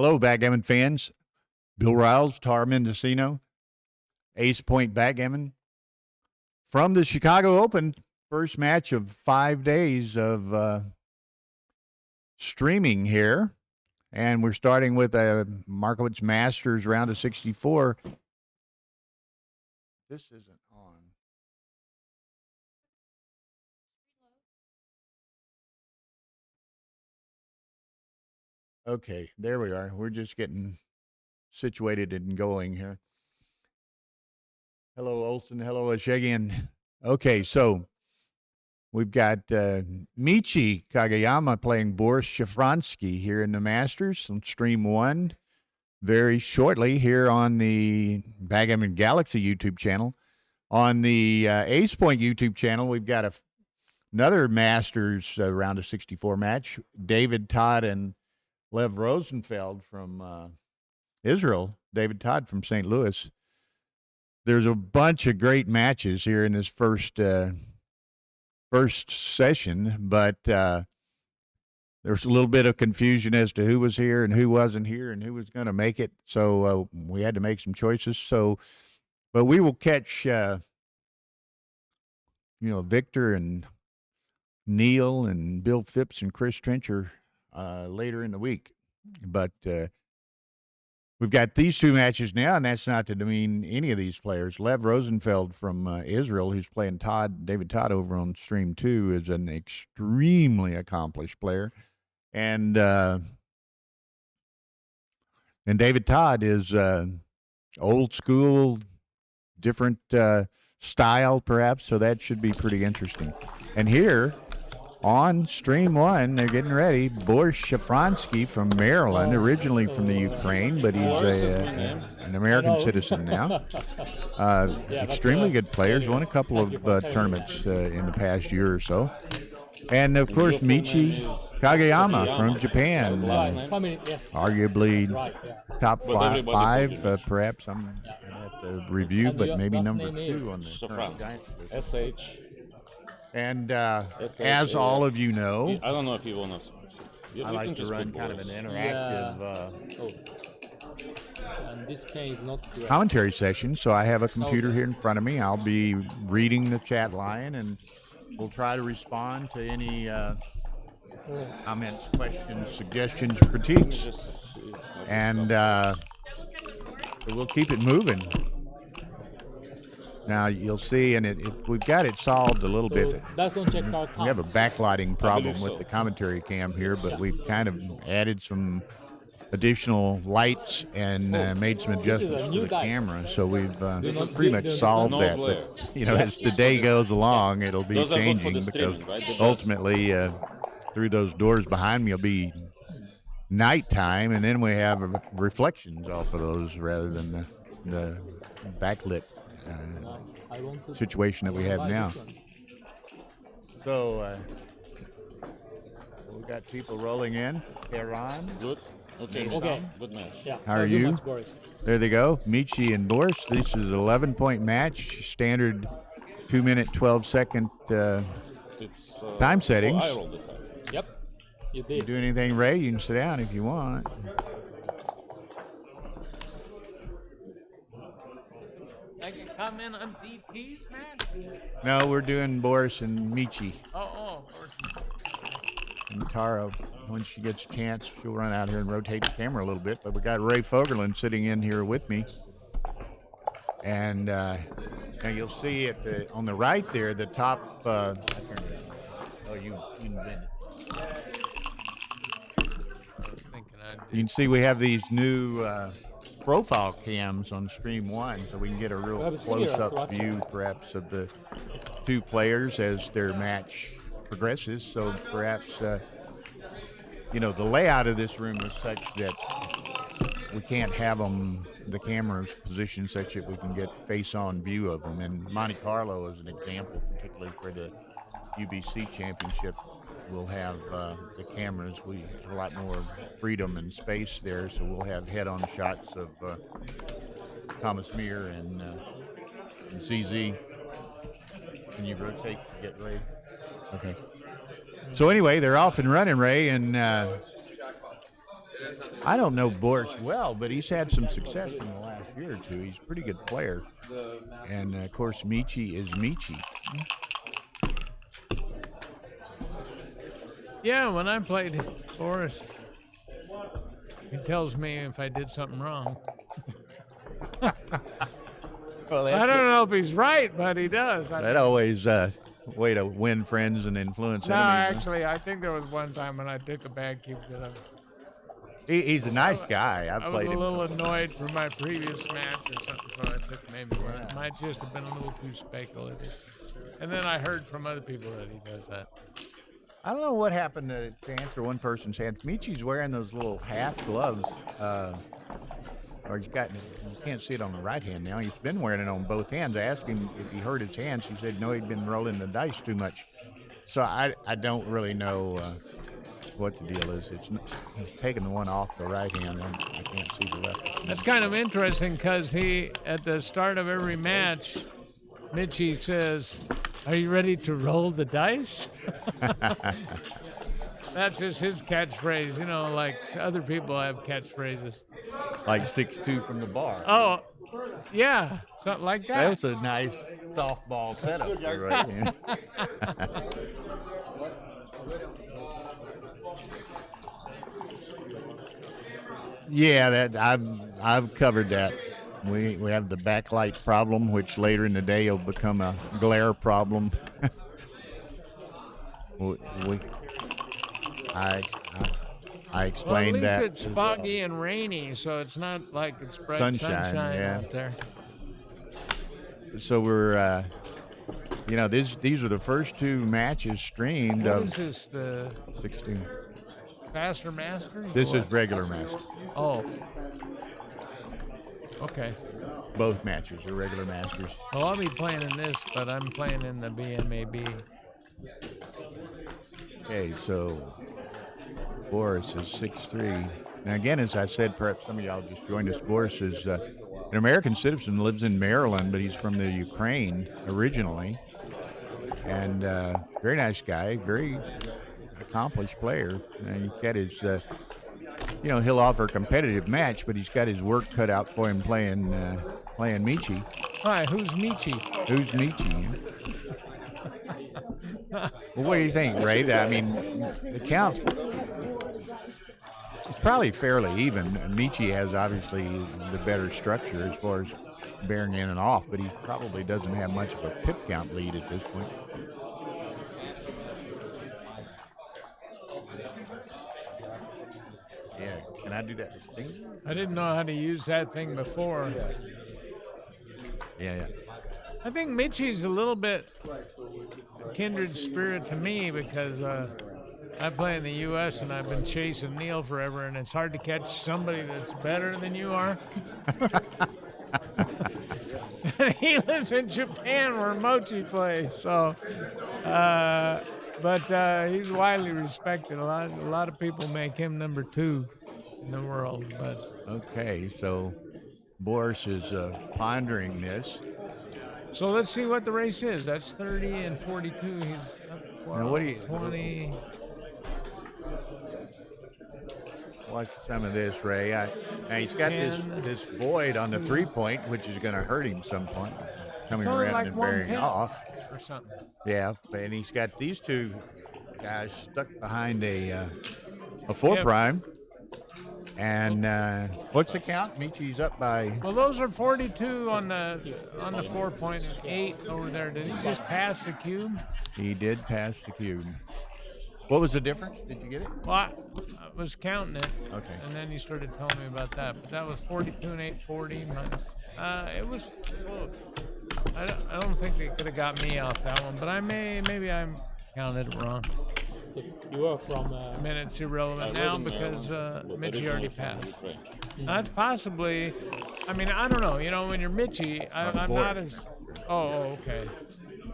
Hello, Backgammon fans. Bill Riles, Tar Mendocino, Ace Point Backgammon. From the Chicago Open, first match of 5 days of streaming here. And we're starting with a Markowitz Masters round of 64. This isn't on. Okay, there we are. We're just getting situated and going here. Hello, Olson. Hello, Ashegian. Okay, so we've got Michi Kagayama playing Boris Shafransky here in the Masters on Stream 1 very shortly here on the Backgammon Galaxy YouTube channel. On the Ace Point YouTube channel, we've got another Masters round of 64 match. David Todd and Lev Rosenfeld from Israel. David Todd from St. Louis. There's a bunch of great matches here in this first session, but there's a little bit of confusion as to who was here and who wasn't here and who was going to make it. So we had to make some choices. But we will catch, Victor and Neil and Bill Phipps and Chris Trencher later in the week. But we've got these two matches now, and that's not to demean any of these players. Lev Rosenfeld from Israel, who's playing David Todd over on Stream 2, is an extremely accomplished player. And David Todd is old school, different style perhaps, so that should be pretty interesting. And here on Stream 1, they're getting ready. Boris Shafransky from Maryland, originally from the Ukraine, but he's an American citizen now. Extremely good player. He's won a couple of tournaments in the past year or so. And, of course, Michi Kagayama from Japan, arguably top five, perhaps. I'm going to have to review, but maybe number 2 on the current Giants list. SH. And as all of you know, I don't know if you want to. I like to run kind of an interactive and this pen is not commentary session. So I have a computer here in front of me. I'll be reading the chat line, and we'll try to respond to any comments, questions, suggestions, critiques. And we'll keep it moving. Now you'll see, and we've got it solved a little bit. We have a backlighting problem with the commentary cam here, but we've kind of added some additional lights and made some adjustments to the camera, so we've pretty much solved that. But as the day goes along, it'll be changing because ultimately through those doors behind me will be nighttime, and then we have reflections off of those rather than the backlit situation that we have now. So we've got people rolling in. Iran. Good. Okay. Good match. Yeah. How are you? Much, there they go. Michi and Boris. This is an 11-point match. Standard 2-minute, 12-second time settings. Yep. You did. You do anything, Ray? You can sit down if you want. I can comment on DPs, man? No, we're doing Boris and Michi. Oh. And Tara, when she gets a chance, she'll run out here and rotate the camera a little bit. But we got Ray Fogerland sitting in here with me. And now you'll see on the right there, the top. You invented. You can see we have these new profile cams on Stream 1, so we can get a real close-up view, perhaps, of the two players as their match progresses. So perhaps, the layout of this room is such that we can't have the cameras positioned such that we can get face-on view of them. And Monte Carlo is an example, particularly for the UBC Championship. We'll have the cameras. We have a lot more freedom and space there, so we'll have head-on shots of Thomas Meer and CZ. Can you rotate to get Ray? Okay. So anyway, they're off and running, Ray, and I don't know Boris well, but he's had some success in the last year or two. He's a pretty good player. And, of course, Michi is Michi. Yeah, when I played Boris, he tells me if I did something wrong. Well, I don't know if he's right, but he does. That always way to win friends and influence No, enemies. actually, I think there was one time when I took a bad cue because He's a nice guy. I was played a him. little annoyed for my previous match or something, so I took maybe one. It might just have been a little too speculative. And then I heard from other people that he does that. I don't know what happened to answer one person's hand. Michi's wearing those little half gloves, or he's got, you can't see it on the right hand now. He's been wearing it on both hands. I asked him if he hurt his hands. He said no, he'd been rolling the dice too much. So I don't really know what the deal is. He's taking the one off the right hand. I can't see the left. That's kind of interesting because at the start of every match, Michi says, "Are you ready to roll the dice?" That's just his catchphrase, like other people have catchphrases. Like 6'2" from the bar. Oh, yeah, something like that. That's a nice softball setup there, right? Yeah, that I've covered that. We have the backlight problem, which later in the day will become a glare problem. I explained well, that. at least it's foggy and rainy, so it's not like it's bright sunshine out there. So we're, these are the first two matches streamed. What is this, the 16? Faster Masters? This is regular Masters. Oh. Okay. Both matches are regular Masters. Well, I'll be playing in this, but I'm playing in the BMAB. Okay, so Boris is 6'3". Now, again, as I said, perhaps some of y'all just joined us. Boris is an American citizen, lives in Maryland, but he's from the Ukraine originally. And very nice guy, very accomplished player. And he's got his, he'll offer a competitive match, but he's got his work cut out for him playing Michi. Hi, who's Michi? Who's Michi? Well, what do you think, Ray? I mean, the counts, it's probably fairly even. Michi has obviously the better structure as far as bearing in and off, but he probably doesn't have much of a pip count lead at this point. Yeah, can I do that with finger? I didn't know how to use that thing before. Yeah. I think Michi's a little bit kindred spirit to me because I play in the U.S. and I've been chasing Neil forever, and it's hard to catch somebody that's better than you are. And he lives in Japan where Mochi plays, so. But he's widely respected. A lot of people make him number 2 in the world. But okay, so Boris is pondering this. So let's see what the race is. That's 30 and 42. He's up 12, now what do you, 20. Watch some of this, Ray. Now he's got 10, this void on the 3-point, which is going to hurt him some point, coming it's only around like and 1 bearing pin off. or something. Yeah, and he's got these two guys stuck behind a 4 prime. And what's the count? Michi's up by. Well, those are 42 on the 4-point and 8 over there. Did he just pass the cube? He did pass the cube. What was the difference? Did you get it? Well, I was counting it. Okay. And then you started telling me about that. But that was 42 and 840 minus. It was close. I don't think they could have got me off that one, but maybe I counted it wrong. You are from. I mean, it's irrelevant now because Michi already passed. That's possibly. I mean, I don't know. When you're Michi, I'm not as. Oh, okay.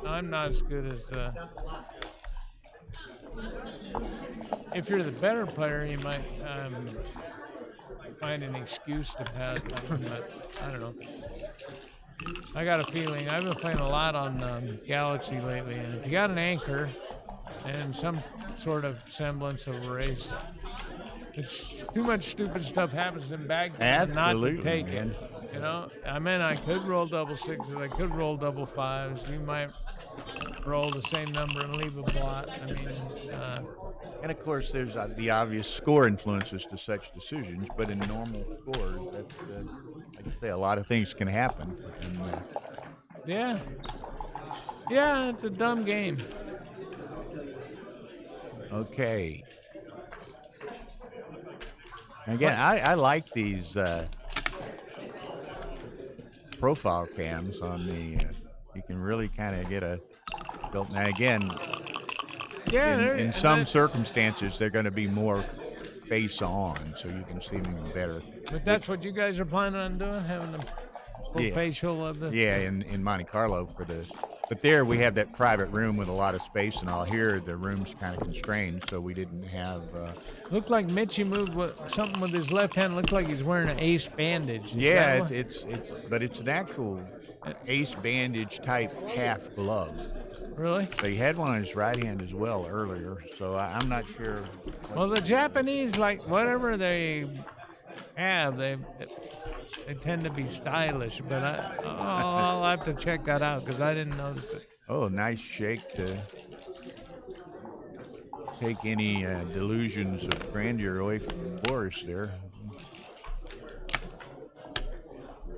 I'm not as good as. If you're the better player, you might find an excuse to pass, but I don't know. I got a feeling. I've been playing a lot on Galaxy lately, and if you got an anchor and some sort of semblance of a race, It's too much stupid stuff happens in Backgammon not to Absolutely, take man. it. You know, I mean, I could roll double sixes, I could roll double fives. You might roll the same number and leave a blot. I mean, And of course, there's the obvious score influences to such decisions, but in normal scores, that's, like I say, a lot of things can happen. And, yeah. Yeah, it's a dumb game. okay. Again, I like these profile cams on the. You can really kind of get a. Now again, Yeah, in some circumstances, they're going to be more face on, so you can see them even better. But that's what you guys are planning on doing, having the full facial of the. Yeah, in Monte Carlo for the. But there we have that private room with a lot of space and all. Here the room's kind of constrained, so we didn't have. Looked like Mitchie moved something with his left hand. Looked like he's wearing an ace bandage. Yeah, but it's an actual ace bandage type half glove. Really? So he had one on his right hand as well earlier. So I'm not sure. Well, the Japanese, like whatever they have, they tend to be stylish. But I'll have to check that out because I didn't notice it. Oh, nice shake to take any delusions of grandeur away from Boris there.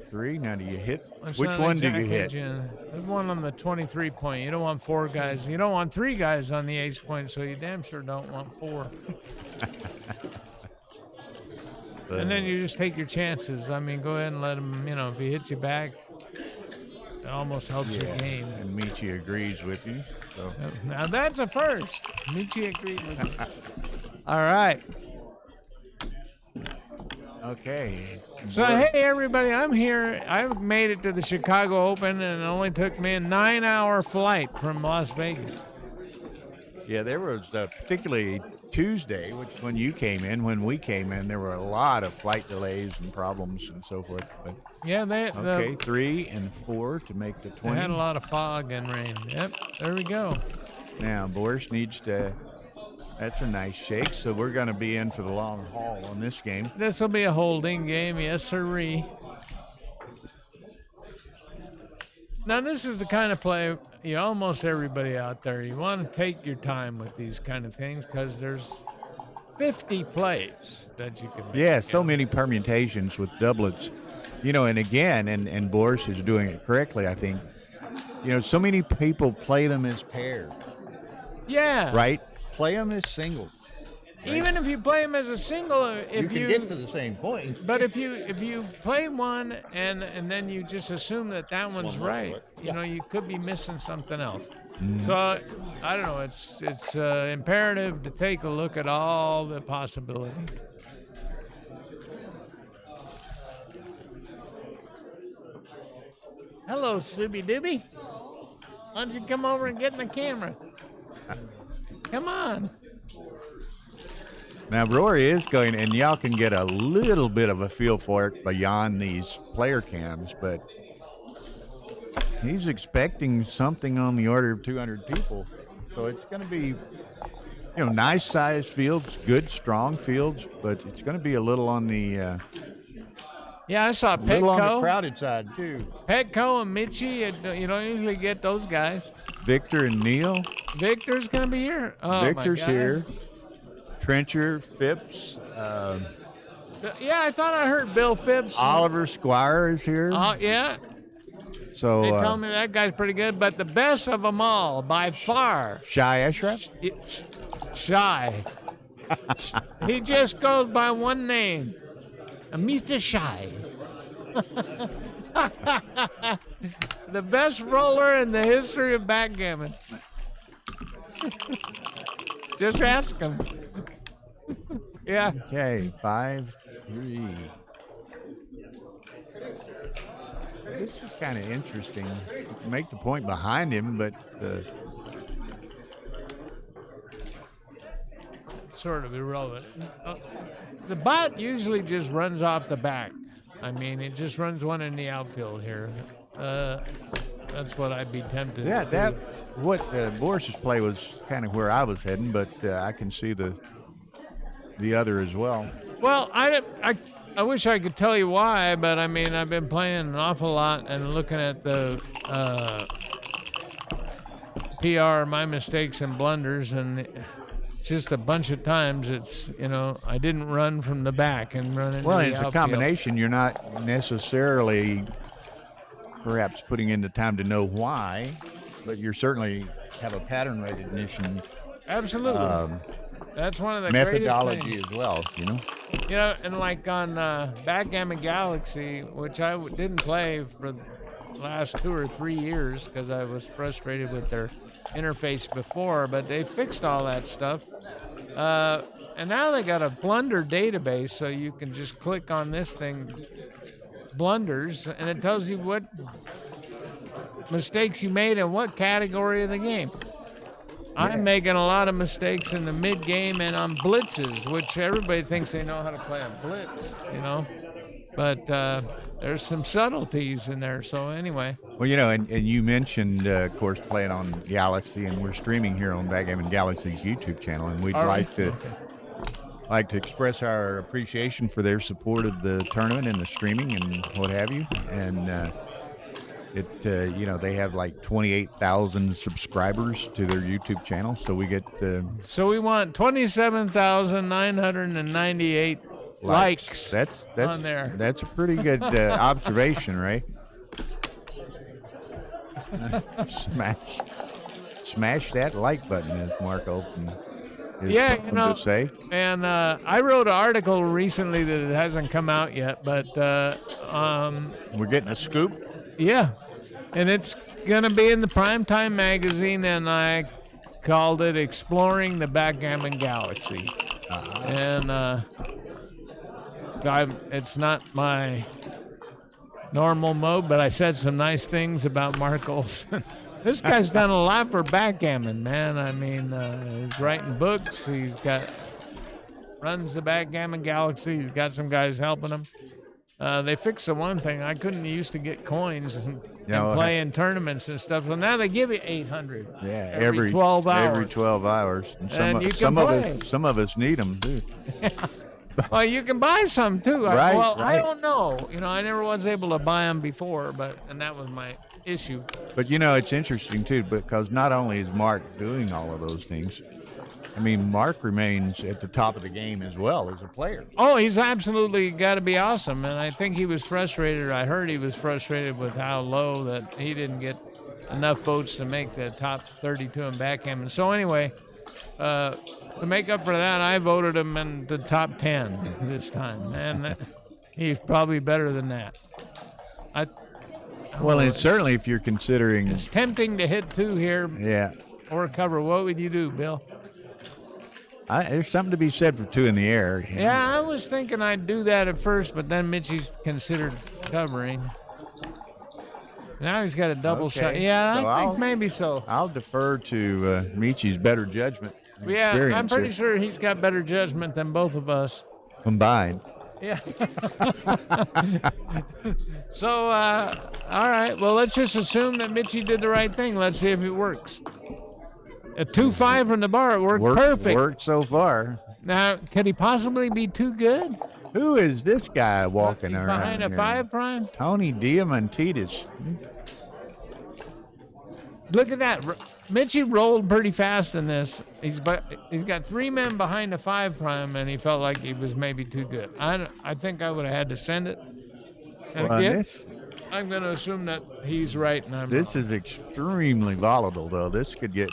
3. Now do you hit? Which one do you hit? There's one on the 23 point. You don't want 4 guys. You don't want 3 guys on the ace point, so you damn sure don't want 4. And then you just take your chances. I mean, go ahead and let him, if he hits you back, it almost helps your game. And Michi agrees with you. So. Now that's a first. Michi agreed with you. All right. Okay. So, hey, everybody, I'm here. I've made it to the Chicago Open, and it only took me a 9-hour flight from Las Vegas. Yeah, there was particularly Tuesday, which when you came in, when we came in, there were a lot of flight delays and problems and so forth. But yeah, okay, 3 and 4 to make the 20. They had a lot of fog and rain. Yep, there we go. Now, Boris needs to. That's a nice shake. So we're going to be in for the long haul on this game. This will be a holding game, yes, sirree. Now, this is the kind of play, almost everybody out there, you want to take your time with these kind of things because there's 50 plays that you can make. Yeah, so many permutations with doublets. And again, and Boris is doing it correctly, I think. So many people play them as pairs. Yeah. Right? Play them as singles. Right? Even if you play them as a single, if you can get to the same point. But if you play one and then you just assume that one's right, you could be missing something else. Mm. So I don't know. It's imperative to take a look at all the possibilities. Hello, Subby Dibby. Why don't you come over and get in the camera? Come on. Now, Rory is going, and y'all can get a little bit of a feel for it beyond these player cams, but he's expecting something on the order of 200 people. So it's going to be, nice sized fields, good, strong fields, but it's going to be a little on the yeah, I saw Petco. A little on the crowded side, too. Petco and Mitchie, you don't usually get those guys. Victor and Neil. Victor's going to be here. Oh, Victor's here. Trencher, Phipps. Yeah, I thought I heard Bill Phipps. Oliver Squire is here. Yeah. So they tell me that guy's pretty good, but the best of them all, by far. Shy Ashraf? Shy. He just goes by one name. Mr. Shy. The best roller in the history of backgammon. Just ask him. Yeah. Okay, 5-3. This is kind of interesting. You can make the point behind him, but sort of irrelevant. The bot usually just runs off the back. I mean, it just runs one in the outfield here. That's what I'd be tempted to do. What Boris's play was kind of where I was heading, but I can see the the other as well. Well, I wish I could tell you why, but I mean, I've been playing an awful lot and looking at the PR, my mistakes and blunders, and just a bunch of times it's, I didn't run from the back and run into the Well, it's outfield. a combination. You're not necessarily perhaps putting in the time to know why, but you certainly have a pattern recognition. Absolutely. That's one of the methodology greatest as well, and like on Backgammon Galaxy, which I didn't play for the last 2 or 3 years because I was frustrated with their interface before, but they fixed all that stuff. And now they got a blunder database, so you can just click on this thing, blunders, and it tells you what mistakes you made in what category of the game. I'm making a lot of mistakes in the mid-game and on blitzes, which everybody thinks they know how to play a blitz, But there's some subtleties in there. So anyway. Well, and you mentioned, of course, playing on Galaxy, and we're streaming here on Backgammon Galaxy's YouTube channel, and we'd like to express our appreciation for their support of the tournament and the streaming and what have you. And they have like 28,000 subscribers to their YouTube channel, so we get. So we want 27,998 likes. That's on there. That's a pretty good observation, Ray. Smash that like button, as Mark Olson is to say. And I wrote an article recently that it hasn't come out yet, but we're getting a scoop. Yeah, and it's gonna be in the Primetime magazine, and I called it "Exploring the Backgammon Galaxy," and it's not my normal mode, but I said some nice things about Mark Olson. This guy's done a lot for backgammon, man. I mean, he's writing books. Runs the Backgammon Galaxy. He's got some guys helping him. They fixed the one thing. I couldn't used to get coins and play in tournaments and stuff. So now they give you 800. Yeah, every 12 hours. Every 12 hours. And you can play. Some of us need them too. Well, you can buy some too. Right. I don't know. I never was able to buy them before, and that was my issue. But it's interesting too, because not only is Mark doing all of those things, I mean, Mark remains at the top of the game as well as a player. Oh, he's absolutely got to be awesome, and I think he was frustrated. I heard he was frustrated with how low that he didn't get enough votes to make the top 32 in backgammon. So anyway, to make up for that, I voted him in the top 10 this time, and he's probably better than that. Well, and certainly if you're considering... It's tempting to hit 2 here. Yeah. Or cover. What would you do, Bill? There's something to be said for 2 in the air. Yeah, I was thinking I'd do that at first, but then Mitchie's considered covering. Now he's got a double shot. Yeah, so I think maybe so. I'll defer to Michi's better judgment. Yeah, I'm pretty sure he's got better judgment than both of us. Combined. Yeah. So, all right. Well, let's just assume that Mitchie did the right thing. Let's see if it works. A 2-5 from the bar. It worked perfect. Worked so far. Now, could he possibly be too good? Who is this guy walking around behind a here? 5 prime? Tony Diamantidis. Look at that. Mitchie rolled pretty fast in this. He's got 3 men behind a 5 prime, and he felt like he was maybe too good. I think I would have had to send it. And again, I'm going to assume that he's right and I'm wrong. This is extremely volatile, though. This could get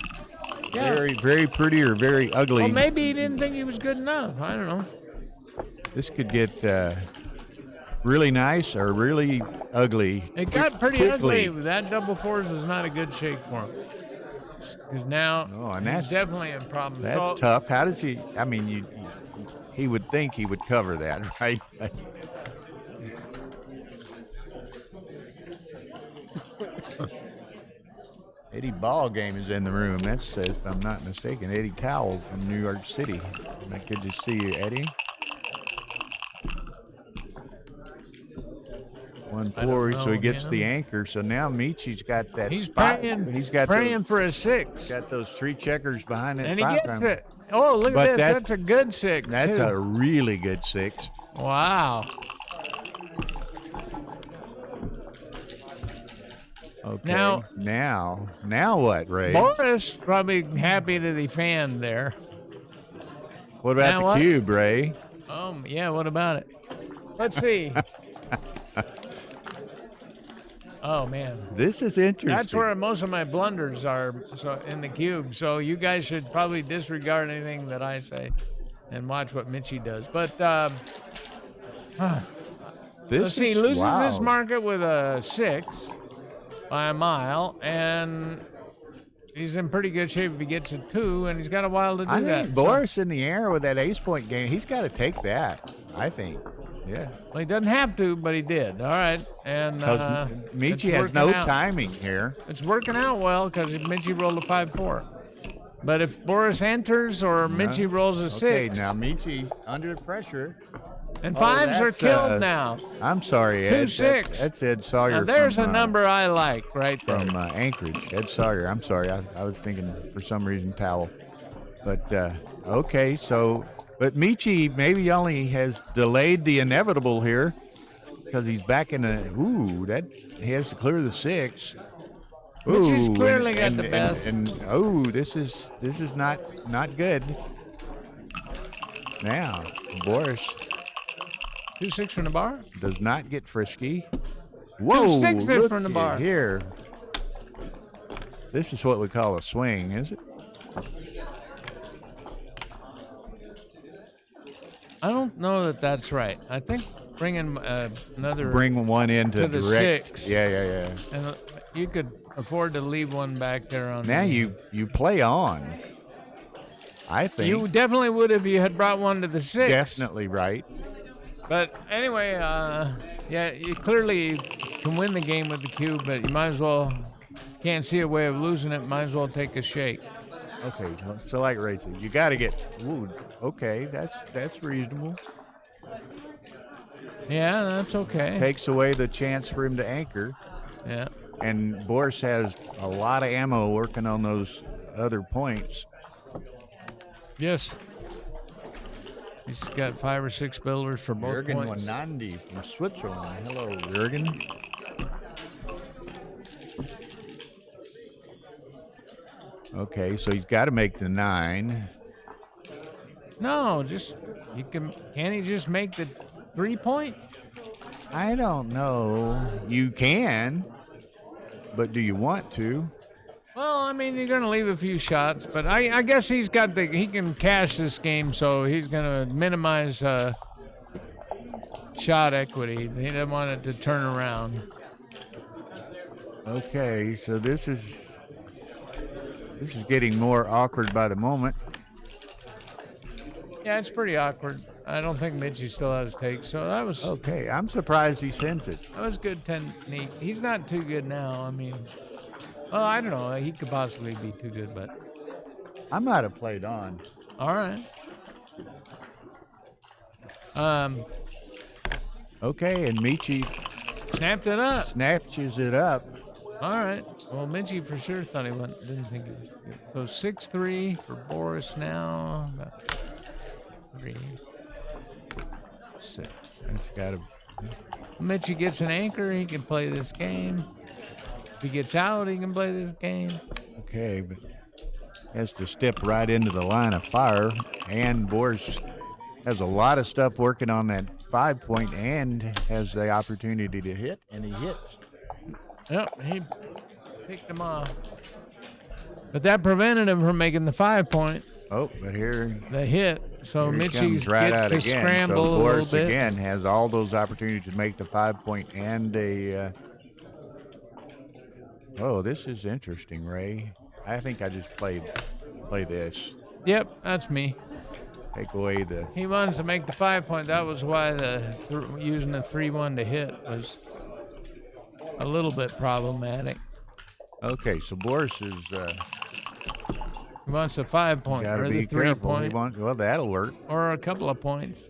very, very pretty or very ugly. Well, maybe he didn't think he was good enough. I don't know. This could get really nice or really ugly. It got pretty ugly. That double 4s was not a good shake for him. Because now he's definitely in problems. That's tough. How does he? I mean, he would think he would cover that, right? Eddie Ballgame is in the room. That's, if I'm not mistaken, Eddie Towle from New York City. Good to see you, Eddie. 1-4, so he gets him. the anchor. So now Michi's got that. He's praying. He's got praying for a 6. Got those 3 checkers behind that and he 5 gets it. Oh, look at this. That's a good 6. That's too. a really good 6. Wow. Okay. Now what, Ray? Boris probably happy to defend there. What about the cube, Ray? Yeah. What about it? Let's see. Oh man, this is interesting. That's where most of my blunders are. So in the cube. So you guys should probably disregard anything that I say, and watch what Mitchie does. But let's see. Loses this market with a 6 by a mile, and he's in pretty good shape if he gets a 2, and he's got a while to do that. I think Boris in the air with that ace point game, he's got to take that, I think. Yeah. Well, he doesn't have to, but he did. All right. And Michi has no timing here. It's working out well because Michi rolled a 5-4. But if Boris enters or Michi rolls a 6. Okay, now Michi under pressure. And 5s are killed now. I'm sorry, Ed. 2-6. That's Ed Sawyer. Now there's a number I like right there. From Anchorage. Ed Sawyer. I'm sorry. I was thinking for some reason Towel. But, okay, so... But Michi maybe only has delayed the inevitable here because he's back in the. Ooh, that he has to clear the 6. Michi's clearly got the best. And this is not good. Now Boris 2-6 from the bar does not get frisky. Whoa! 2-6 from the bar here. This is what we call a swing, is it? I don't know that that's right. I think bringing another. Bring one into the direct. 6. Yeah. And you could afford to leave one back there on. Now you play on. I think you definitely would if you had brought one to the 6. Definitely right. But anyway, yeah, you clearly can win the game with the cube, but you might as well. Can't see a way of losing it. Might as well take a shake. Okay, so like Ray said, you got to get. Ooh, okay, that's reasonable. Yeah, that's okay. Takes away the chance for him to anchor. Yeah. And Boris has a lot of ammo working on those other points. Yes. He's got 5 or 6 builders for both Jürgen points. Wanandi from Switzerland. Hello, Jürgen. Okay, so he's got to make the 9. No, can he just make the 3-point? I don't know. You can, but do you want to? Well, I mean, you're going to leave a few shots, but I guess he can cash this game, so he's going to minimize shot equity. He doesn't want it to turn around. Okay, so this is getting more awkward by the moment. Yeah, it's pretty awkward. I don't think Mitchie still has takes, so that was... Okay, I'm surprised he sends it. That was good technique. He's not too good now. I mean, well, I don't know. He could possibly be too good, but... I might have played on. All right. Okay, and Michi... Snapped it up. Snatches it up. All right. Well, Minchie for sure thought didn't think he was good. So 6-3 for Boris now. 3, 6. That's got to. Minchie gets an anchor. He can play this game. If he gets out, he can play this game. Okay, but has to step right into the line of fire. And Boris has a lot of stuff working on that 5-point and has the opportunity to hit, and he hits. Yep, he picked him off. But that prevented him from making the 5-point. Oh, but here the hit. So Mitchie's right get out to again. scramble so a Boris little bit. Again has all those opportunities to make the 5-point and a. Oh, this is interesting, Ray. I think I just play this. Yep, that's me. Take away the. He wants to make the 5-point. That was why using the 3-1 to hit was a little bit problematic. Okay, so Boris is. He wants a 5-point or the 3-point. Well, that'll work. Or a couple of points.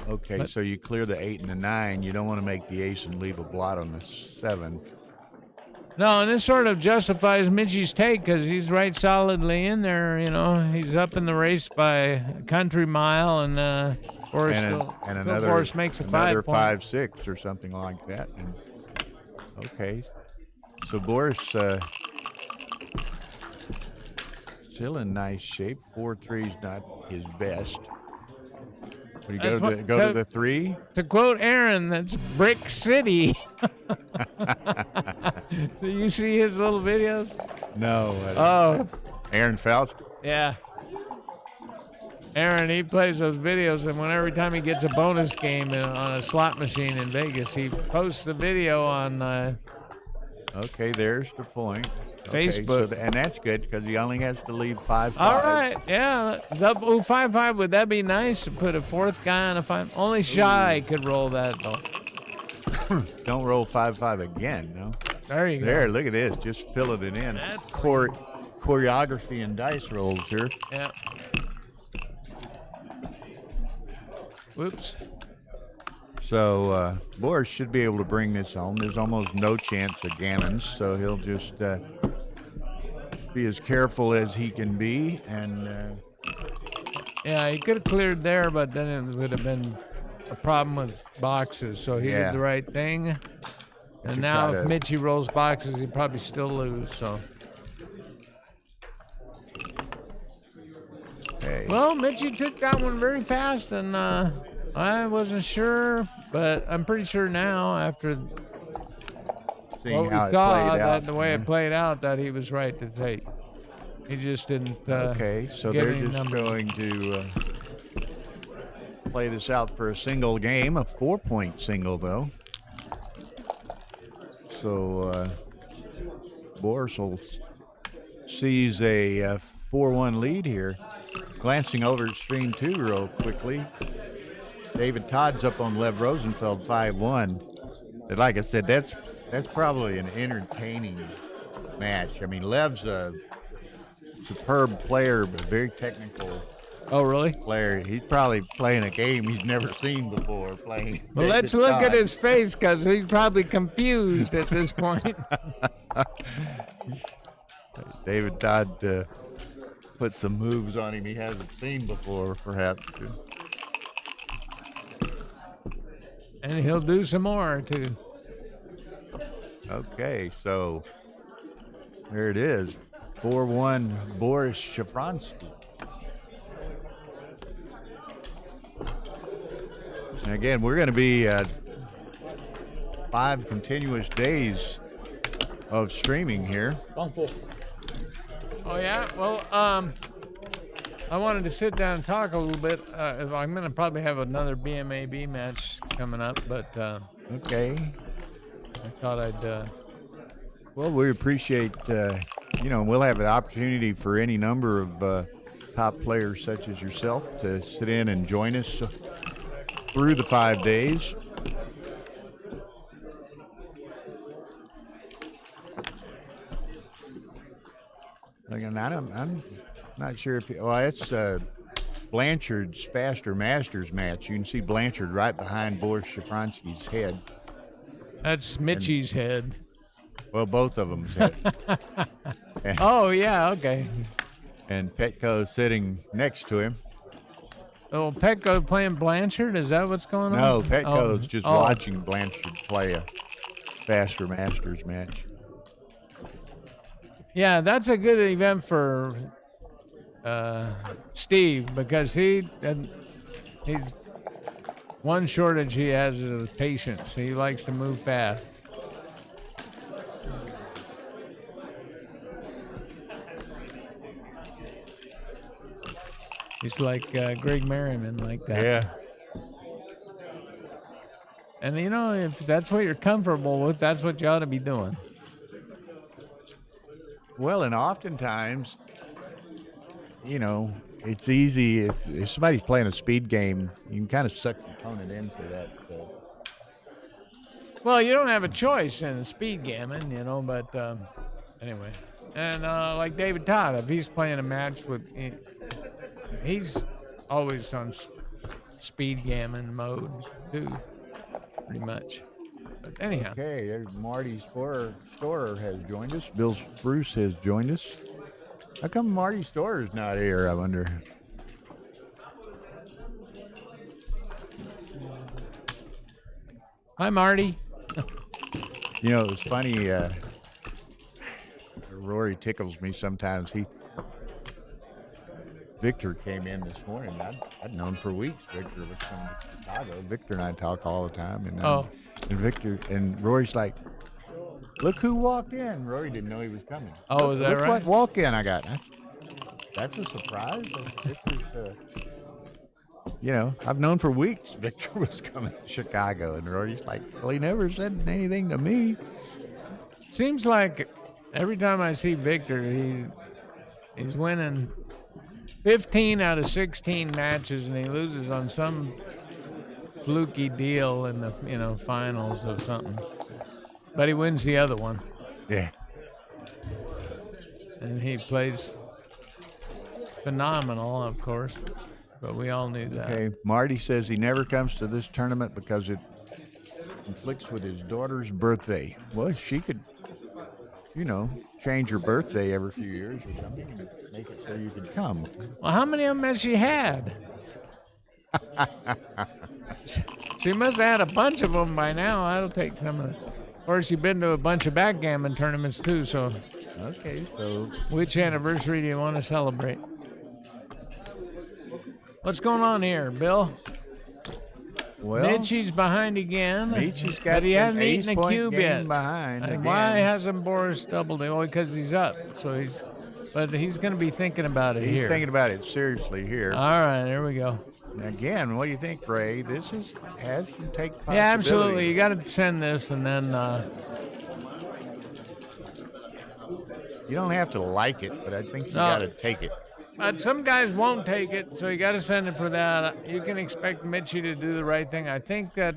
Okay, But- so you clear the 8 and the 9. You don't want to make the ace and leave a blot on the 7. No, and this sort of justifies Mitchie's take because he's right solidly in there. You know, he's up in the race by a country mile, and Boris Boris makes a 5 point. 5-6 or something like that. And okay, so Boris still in nice shape. 4-3 is not his best. Would you go to the 3? To quote Aaron, that's Brick City. Do you see his little videos? No. Oh, Aaron Faust? yeah. Aaron, he plays those videos, and every time he gets a bonus game on a slot machine in Vegas, he posts the video on Okay, there's the point. Facebook. Okay, and that's good because he only has to leave 5-5. All right, yeah. 5-5, would that be nice to put a fourth guy on a 5? Only Shy could roll that, though. Don't roll 5-5 again, no. There you go. There, look at this. Just filling it in. That's choreography and dice rolls here. Yeah. Whoops. So Boris should be able to bring this home. There's almost no chance of gammons, so he'll just be as careful as he can be. And yeah, he could have cleared there, but then it would have been a problem with boxes. So he did the right thing. And now if Mitchie rolls boxes, he'd probably still lose. So. Okay. Well, Mitchie took that one very fast, and I wasn't sure, but I'm pretty sure now after Seeing what we how it saw, played out. the way it played out, that he was right to take. He just didn't. Okay, so give they're any just numbers. going to play this out for a single game, a 4-point single though. So Boris sees a 4-1 lead here. Glancing over at stream 2 real quickly. David Todd's up on Lev Rosenfeld 5-1. But like I said, that's probably an entertaining match. I mean, Lev's a superb player, but very technical. Oh, really? Player. He's probably playing a game he's never seen before. Playing. Well, David let's look Todd. at his face because he's probably confused at this point. David Todd put some moves on him he hasn't seen before, perhaps. And he'll do some more, too. Okay, so there it is. 4-1 Boris Shafransky. And again, we're going to be 5 continuous days of streaming here. Oh, yeah? Well, I wanted to sit down and talk a little bit. I'm going to probably have another BMAB match coming up, but Okay. I thought I'd... Well, we appreciate, we'll have the opportunity for any number of top players such as yourself to sit in and join us through the 5 days. Again, I'm not sure if it's Blanchard's Faster Masters match. You can see Blanchard right behind Boris Shafransky's head. That's Mitchie's head. Well, both of them's head. Oh, yeah, okay. And Petco's sitting next to him. Oh, Petco playing Blanchard? Is that what's going on? No, Petco's just Oh. watching Blanchard play a Faster Masters match. Yeah, that's a good event for Steve because he's one shortage he has is patience. He likes to move fast. He's like Greg Merriman, like that. Yeah. And if that's what you're comfortable with, that's what you ought to be doing. Well, and oftentimes, it's easy if somebody's playing a speed game, you can kind of suck the opponent into that. Well, you don't have a choice in a speed gammon, but anyway. And like David Todd, if he's playing a match with, he's always on speed gammon mode too, pretty much. But anyhow. Okay, there's Marty Storer has joined us. Bill Bruce has joined us. How come Marty Storer's not here, I wonder? Hi, Marty. You know, it's funny. Rory tickles me sometimes. Victor came in this morning. I'd known for weeks Victor was coming to Chicago. Victor and I talk all the time, and Victor and Rory's like, "Look who walked in." Rory didn't know he was coming. Oh, is that look right? What walk-in I got? That's a surprise. Victor's, I've known for weeks Victor was coming to Chicago, and Rory's like, "Well, he never said anything to me." Seems like every time I see Victor, he's winning 15 out of 16 matches, and he loses on some fluky deal in the finals of something. But he wins the other one. Yeah. And he plays phenomenal, of course. But we all knew that. Okay, Marty says he never comes to this tournament because it conflicts with his daughter's birthday. Well, she could, change her birthday every few years or something and make it so you could come. Well, how many of them has she had? She must have had a bunch of them by now. That'll take some of them. Of course, she's been to a bunch of backgammon tournaments too, so. Okay, so. Which anniversary do you want to celebrate? What's going on here, Bill? Well, Mitchie's behind again. Mitchie's got but he hasn't eaten a cube yet. Behind why hasn't Boris doubled it? Well, because he's up. But he's going to be thinking about it here. He's thinking about it seriously here. All right, there we go. Again, what do you think, Ray? This has some take possibility. Yeah, absolutely. You got to send this, and then. You don't have to like it, but I think you got to take it. But some guys won't take it, so you got to send it for that. You can expect Mitchie to do the right thing. I think that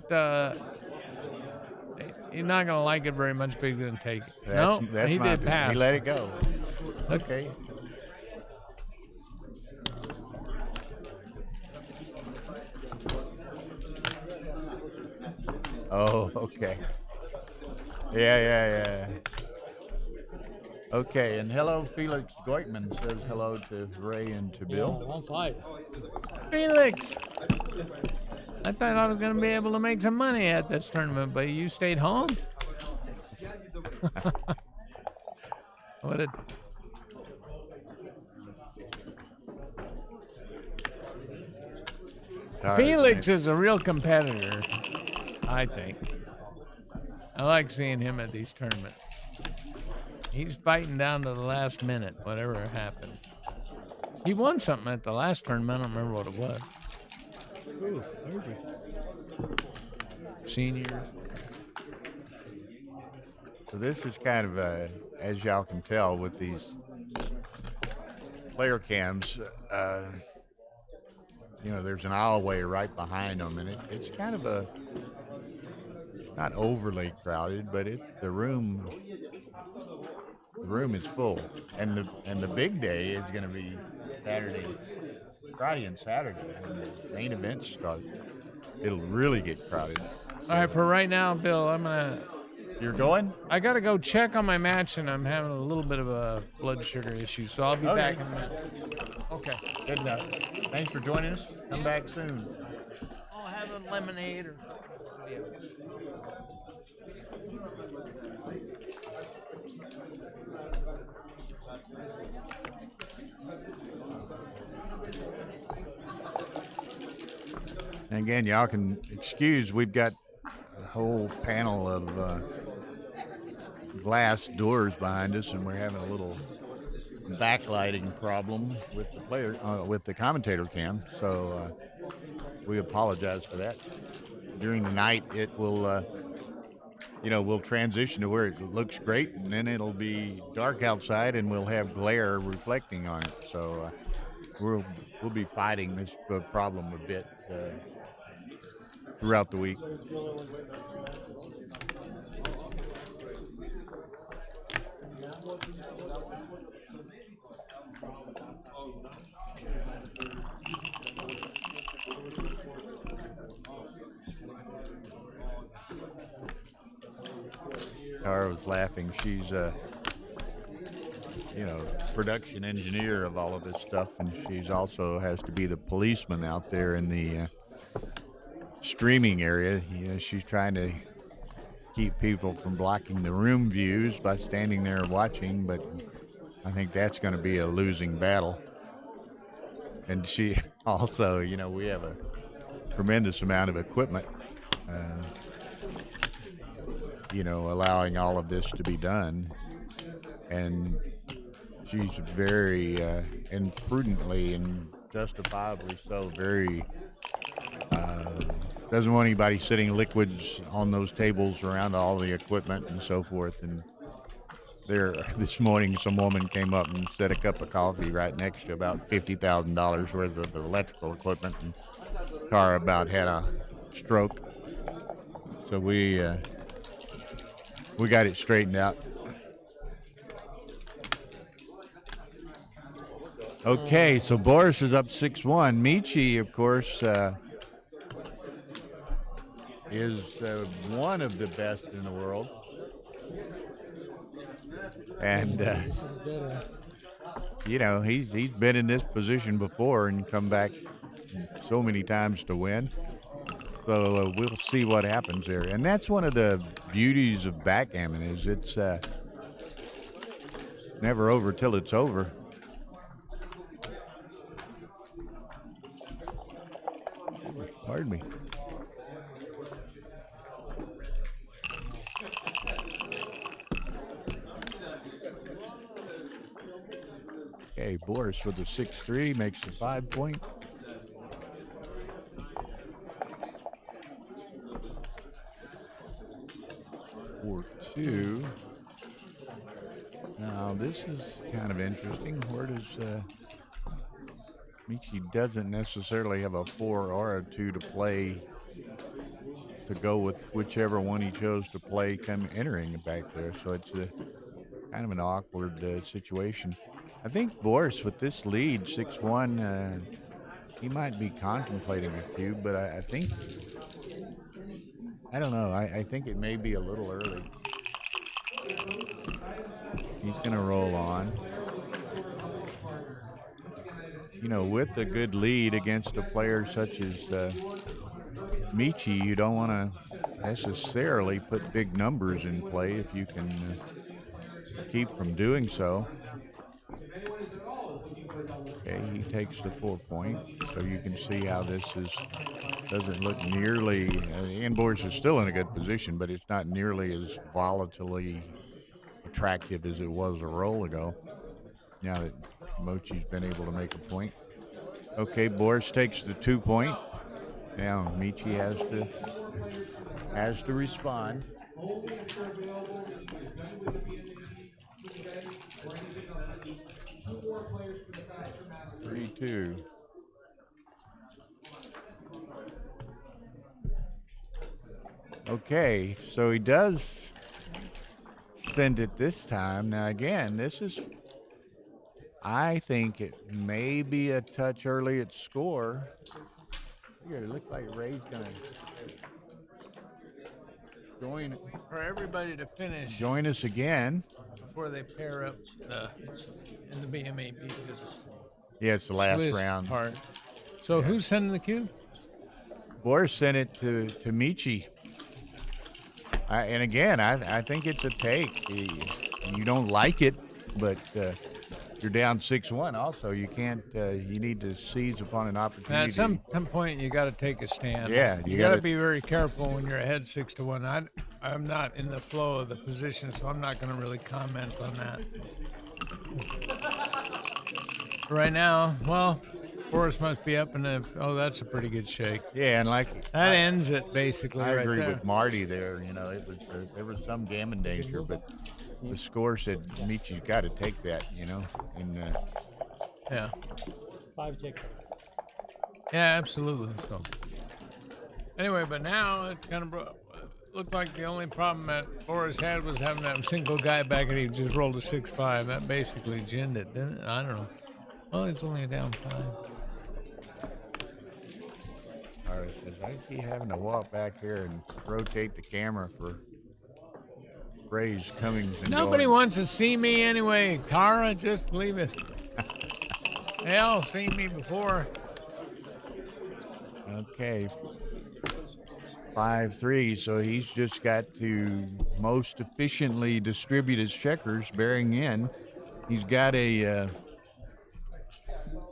he's not going to like it very much, but he's going to take it. That's he did pass. He let it go. Okay. Oh, okay. Yeah. Okay, and hello, Felix Goitman says hello to Ray and to Bill. Yeah, 1-5. Felix! I thought I was going to be able to make some money at this tournament, but you stayed home? What a... Felix is a real competitor, I think. I like seeing him at these tournaments. He's fighting down to the last minute, whatever happens. He won something at the last tournament. I don't remember what it was. Ooh, Seniors. So this is kind of, as y'all can tell with these player cams, there's an aisleway right behind them, and it's kind of not overly crowded, but the room is full, and the big day is going to be Friday and Saturday when the main events start. It'll really get crowded. All right, for right now, Bill, You're going? I got to go check on my match, and I'm having a little bit of a blood sugar issue, so I'll be back in a minute. Okay. Good enough. Thanks for joining us. Come back soon. I'll have a lemonade or something. And again, y'all can excuse, we've got a whole panel of glass doors behind us, and we're having a little backlighting problem with with the commentator cam. So we apologize for that. During the night, it will, we'll transition to where it looks great, and then it'll be dark outside, and we'll have glare reflecting on it. So we'll be fighting this problem a bit throughout the week. laughing. She's production engineer of all of this stuff, and she's also has to be the policeman out there in the streaming area. She's trying to keep people from blocking the room views by standing there watching, but I think that's going to be a losing battle. And she also, we have a tremendous amount of equipment, allowing all of this to be done. And she's very, and prudently and justifiably so, very, doesn't want anybody sitting liquids on those tables around all the equipment and so forth. And this morning, some woman came up and set a cup of coffee right next to about $50,000 worth of electrical equipment, and the car about had a stroke. So we got it straightened out. Okay, so Boris is up 6-1. Michi, of course, is one of the best in the world. And he's been in this position before and come back so many times to win. So we'll see what happens there. And that's one of the beauties of backgammon, is it's never over till it's over. Pardon me. Okay, Boris with a 6-3 makes the 5-point. For 2. Now this is kind of interesting. Where does Michi doesn't necessarily have a 4 or a 2 to play to go with whichever one he chose to play entering back there. So it's kind of an awkward situation. I think Boris with this lead, 6-1, he might be contemplating a cube, but I think, I don't know. I think it may be a little early. He's going to roll on. With a good lead against a player such as Michi, you don't want to necessarily put big numbers in play if you can keep from doing so. Okay, he takes the 4-point, so you can see how this doesn't look nearly, and Boris is still in a good position, but it's not nearly as volatilely attractive as it was a roll ago, now that Mochi's been able to make a point. Okay, Boris takes the 2-point. Now Michi has to respond. 3-2. Okay, so he does send it this time. Now again, I think it may be a touch early at score. Here, it looks like Ray's gonna join for everybody to finish. Join us again before they pair up in the BMAP, because it's the last round part. So who's sending the cue? Boris sent it to Michi. And again, I think it's a take. You don't like it, but you're down 6-1. Also, you can't. You need to seize upon an opportunity. At some point, you got to take a stand. Yeah, you got to be very careful when you're ahead 6-1. I'm not in the flow of the position, so I'm not going to really comment on that. Right now, well, Boris must be up in the. Oh, that's a pretty good shake. Yeah, and that ends it basically. I right agree there. with Marty there. There was some gammon danger, but the score said Michi's got to take that. And yeah, 5 tickets. Yeah, absolutely. So anyway, but now it kind of looked like the only problem that Boris had was having that single guy back, and he just rolled a 6-5. That basically ginned it, didn't it? I don't know. Well, it's only a down 5. All right, says I see having to walk back here and rotate the camera for Ray's coming and Nobody going. wants to see me anyway. Tara, just leave it. Hell, seen me before. Okay. 5-3, so he's just got to most efficiently distribute his checkers, bearing in he's got a,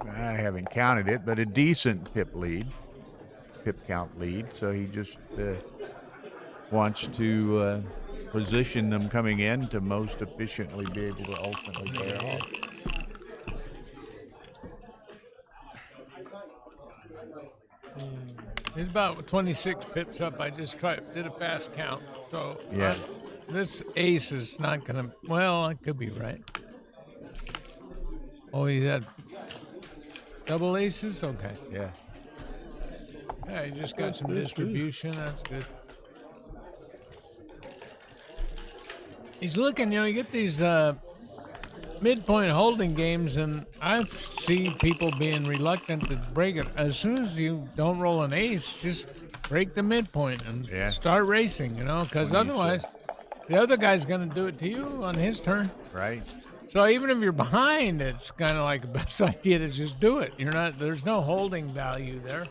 I haven't counted it, but a decent pip count lead, so he just wants to position them coming in to most efficiently be able to ultimately bear off. He's about 26 pips up. I just did a fast count. So yeah, this ace is not going to, well, I could be right. Oh, he had double aces? Okay. Yeah. Yeah, he just got some distribution. That's good. He's looking, you get these midpoint holding games, and I see people being reluctant to break it. As soon as you don't roll an ace, just break the midpoint and start racing, because otherwise the other guy's going to do it to you on his turn. Right. So even if you're behind, it's kind of like the best idea to just do it. There's no holding value there.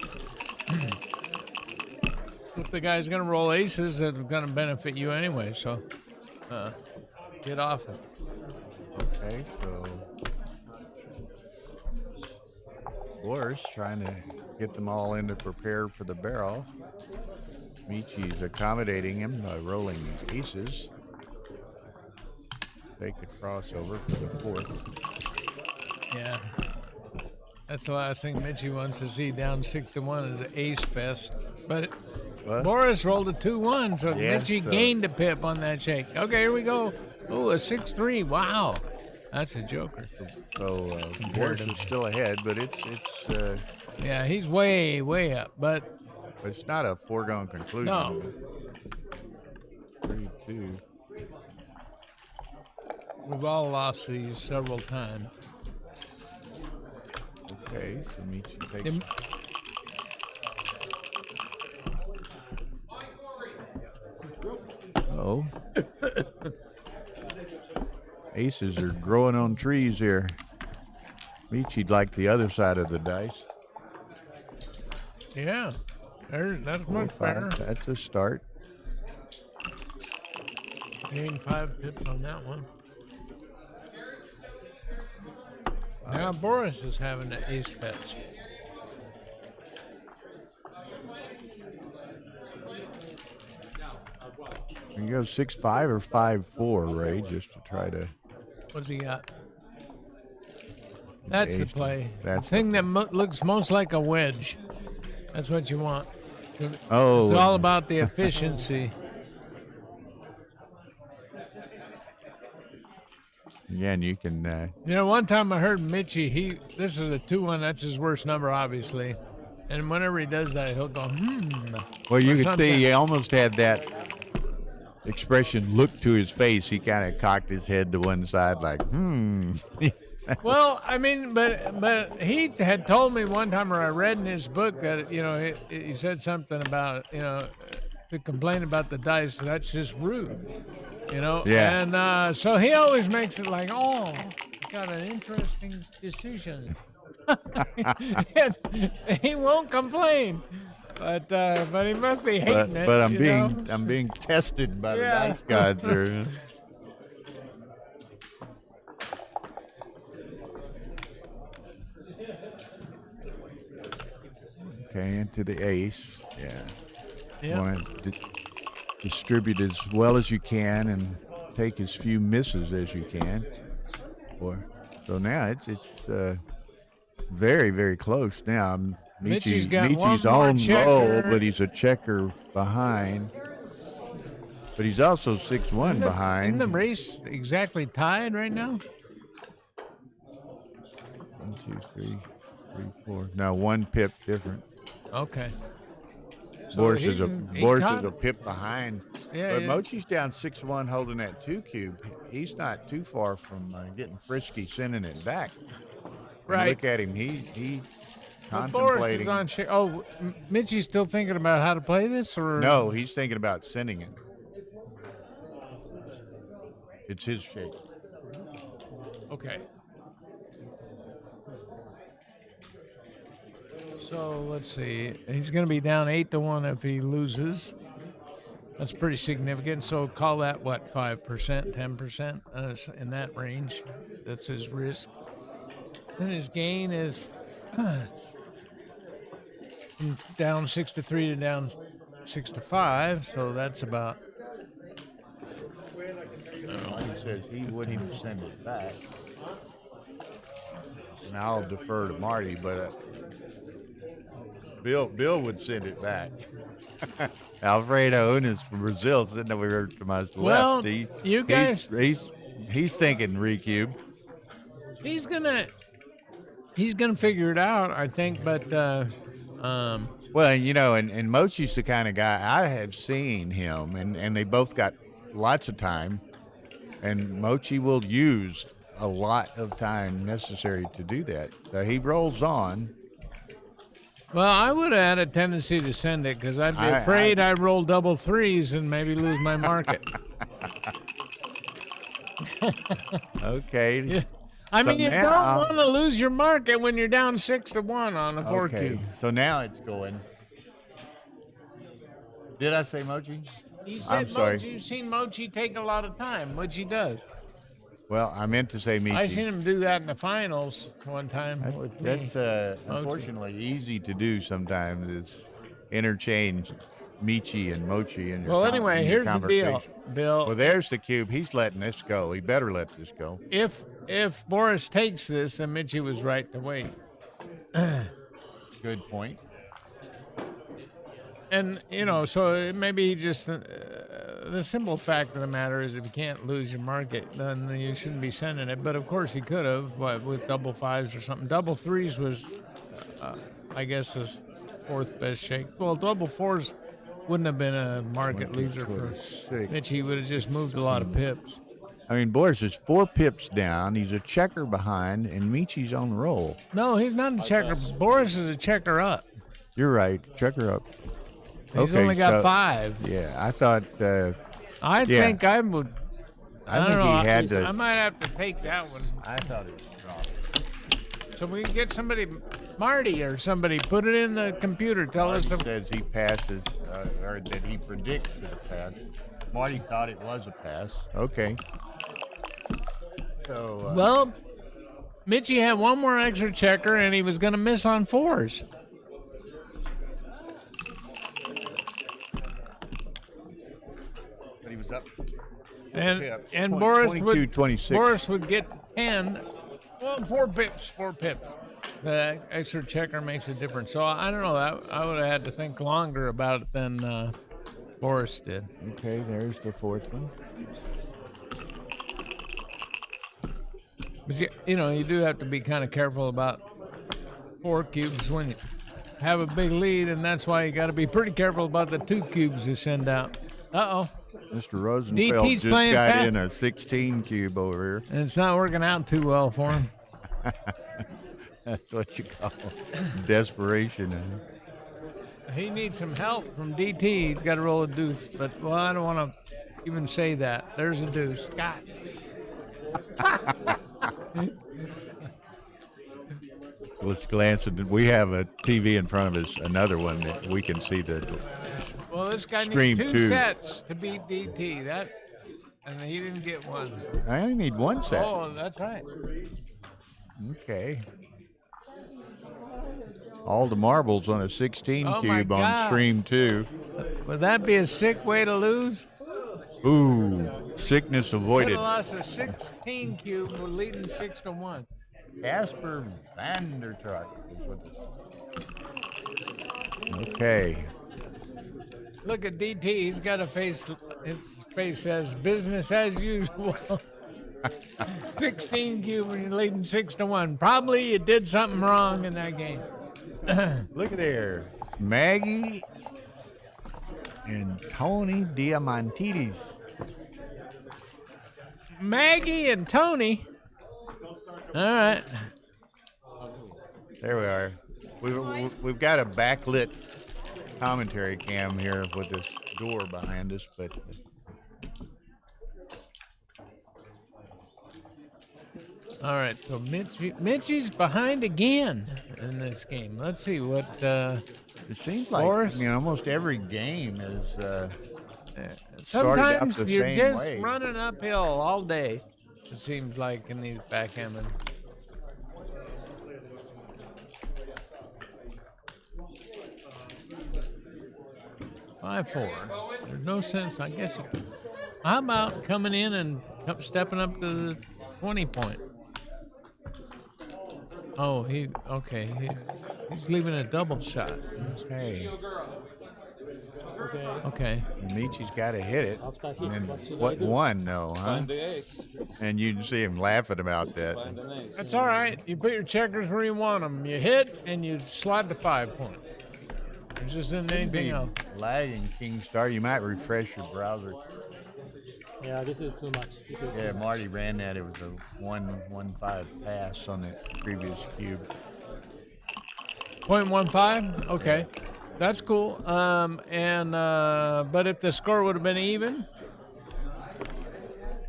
If the guy's going to roll aces, it's going to benefit you anyway, so get off it. Okay, so Boris trying to get them all in to prepare for the bear-off. Michi's accommodating him by rolling aces. Take the crossover for the fourth. Yeah. That's the last thing Michi wants to see down 6-1 is an ace fest. But Boris rolled a 2-1, so Michi gained a pip on that shake. Okay, here we go. Oh, a 6-3. Wow. That's a joker. So Boris is still ahead, but it's yeah, he's way, way up, but it's not a foregone conclusion. No. 3-2. We've all lost these several times. Okay, so Michi takes. Oh. Aces are growing on trees here. Michi'd like the other side of the dice. Yeah, that's much better. That's a start. Gained 5 pips on that one. Now Boris is having an ace fest. You go 6-5 or 5-4, Ray, just to try to. What's he got? That's the play. That's the thing that looks most like a wedge. That's what you want. Oh. It's all about the efficiency. Again, you can. One time I heard Michi, this is a 2-1, that's his worst number, obviously. And whenever he does that, he'll go, Well, you can see he almost had that expression look to his face. He kind of cocked his head to one side like, Well, I mean, but he had told me one time, or I read in his book that, he said something about, to complain about the dice, that's just rude. Yeah. And so he always makes it like, got an interesting decision. He won't complain, but he must be hating it. But I'm being tested by the dice gods here. Okay, into the ace. Yeah. Yeah. Want to distribute as well as you can and take as few misses as you can. So now it's very, very close now. Michi's got Michi's one more on checker. low, but he's a checker behind. But he's also 6-1 behind. Isn't the race exactly tied right now? 1, 2, 3, 4. Now 1 pip different. Okay. So Boris is a pip behind. Yeah, But Mochi's down 6-1 holding that 2 cube. He's not too far from getting frisky, sending it back. Right. And look at him. He contemplating. Boris is on Michi's still thinking about how to play this, or no? He's thinking about sending it. It's his shake. Okay. So let's see. He's going to be down 8-1 if he loses. That's pretty significant. So call that what, 5%, 10% in that range. That's his risk. And his gain is from down 6-3 to down 6-5. So that's about. He says he wouldn't send it back. And I'll defer to Marty, but Bill would send it back. Alfredo Unas from Brazil sitting over to my left. Well, you guys, he's thinking recube. He's gonna figure it out, I think. But well, you know, and Mochi's the kind of guy I have seen him, and they both got lots of time, and Mochi will use a lot of time necessary to do that. So he rolls on. Well, I would have had a tendency to send it because I'd be afraid I'd roll double threes and maybe lose my market. Okay. Yeah. I mean, you don't want to lose your market when you're down 6-1 on the 4 cube. So now it's going. Did I say Mochi? You said Mochi. You've seen Mochi take a lot of time, which he does. Well, I meant to say Michi. I seen him do that in the finals one time. That's unfortunately easy to do sometimes. Is interchange Michi and Mochi in your Well, anyway, here's the deal, Bill. Well, there's the cube. He's letting this go. He better let this go. If Boris takes this, then Michi was right to wait. Good point. And, you know, so maybe he just, the simple fact of the matter is if you can't lose your market, then you shouldn't be sending it. But, of course, he could have with double fives or something. Double threes was, I guess, his fourth best shake. Well, double fours wouldn't have been a market loser for Mitch. He would have just moved a lot of pips. I mean, Boris is 4 pips down. He's a checker behind, and Michi's on the roll. No, he's not a checker. Boris is a checker up. You're right. Checker up. He's only got 5. Yeah, I thought. I think I would. I think he had to. I might have to take that one. I thought it was dropped. So we can get somebody, Marty or somebody, put it in the computer. Tell us. Says he passes, or that he predicts the pass. Marty thought it was a pass. Okay. So. Well, Mitchie had one more extra checker, and he was going to miss on 4s. But he was up. And Boris would 26. Boris would get 10. Well, 4 pips. The extra checker makes a difference. So I don't know. I would have had to think longer about it than Boris did. Okay, there's the 4th one. But you know, you do have to be kind of careful about 4 cubes when you have a big lead, and that's why you got to be pretty careful about the 2 cubes you send out. Uh-oh. Mr. Rosenfeld just got in a 16 cube over here. And it's not working out too well for him. That's what you call desperation. He needs some help from DT. He's got to roll a deuce. But, well, I don't want to even say that. There's a deuce. God. Let's glance at we have a TV in front of us, another one that we can see the well, this guy stream needs 2 sets to beat DT. And he didn't get one. I only need 1 set. Oh, that's right. Okay. All the marbles on a 16 cube on stream 2. Would that be a sick way to lose? Ooh, sickness avoided. Could have lost a 16 cube. We're leading 6-1. Casper Vandertruck is with us. Okay. Look at DT. He's got a face. His face says business as usual. 16 cube when you're leading 6-1. Probably you did something wrong in that game. Look at there. Maggie and Tony Diamantidis. Maggie and Tony. All right. There we are. We've got a backlit commentary cam here with this door behind us, but All right, so Mitchie's behind again in this game. Let's see what. It seems like almost every game is started out sometimes the you're same just way. running uphill all day. It seems like in these backgammon. Five, 4. There's no sense. I guess. How about coming in and stepping up to the 20 point? Oh, he's leaving a double shot. Okay. Okay. Michi's got to hit it. And what do? one, though, huh? Find the ace. And you can see him laughing about that. Find an ace. That's all right. You put your checkers where you want them. You hit and you slide the 5 point. There's just isn't anything else. Lagging King Star. You might refresh your browser. Yeah, this is too much. Yeah, Marty ran that. It was a 1-1-5 pass on the previous cube. 0.15? Okay. That's cool. But if the score would have been even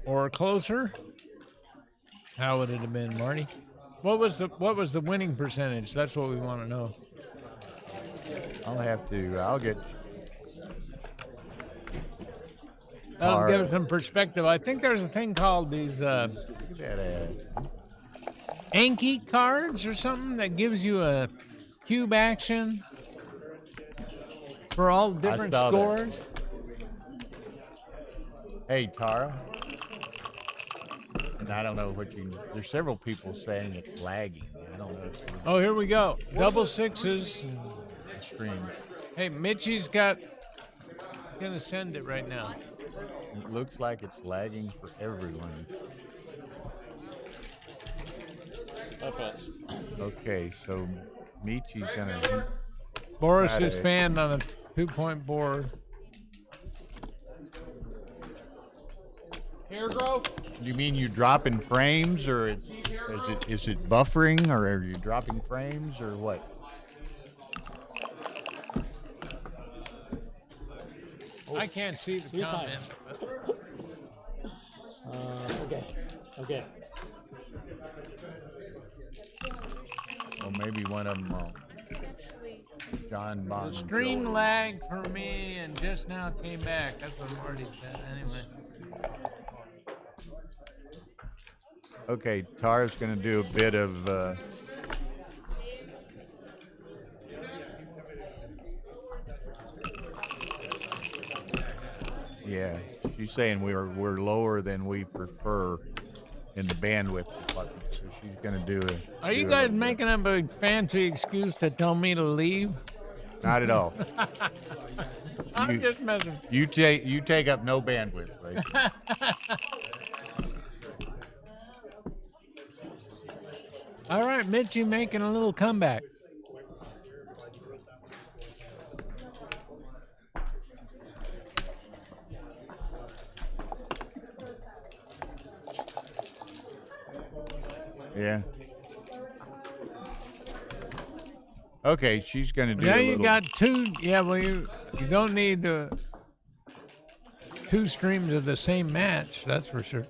or closer, how would it have been, Marty? What was the winning percentage? That's what we want to know. I'll get. That'll give us some perspective. I think there's a thing called these Anki cards or something that gives you a cube action for all different scores. Hey, Tara. And I don't know there's several people saying it's lagging. I don't know. Oh, here we go. Double sixes. Stream. Hey, Mitchie's he's going to send it right now. It looks like it's lagging for everyone. Okay, so Michi's gonna. Boris is fanned on a 2-point board. Hair growth. You mean you dropping frames, or is it buffering, or are you dropping frames, or what? I can't see the comment. Okay. Well, maybe one of them. John Bond. The stream lagged for me and just now came back. That's what Marty said. Anyway. Okay, Tara's going to do a bit of. Yeah, she's saying we're lower than we prefer in the bandwidth department, so she's going to do it. Are you guys making up a fancy excuse to tell me to leave? Not at all. I'm just messing. You take up no bandwidth, right? All right, Mitchie making a little comeback. Yeah. Okay, she's going to do. Now you got two. Yeah, well, you don't need two streams of the same match. That's for sure.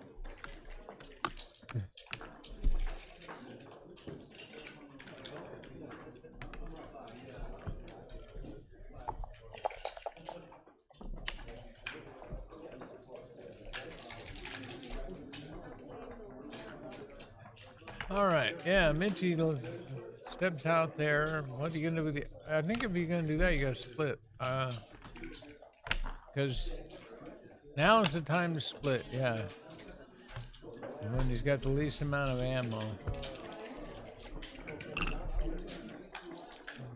All right, yeah, Mitchie steps out there. What are you gonna do with the? I think if you're gonna do that, you gotta split. Because now is the time to split. Yeah, and when he's got the least amount of ammo.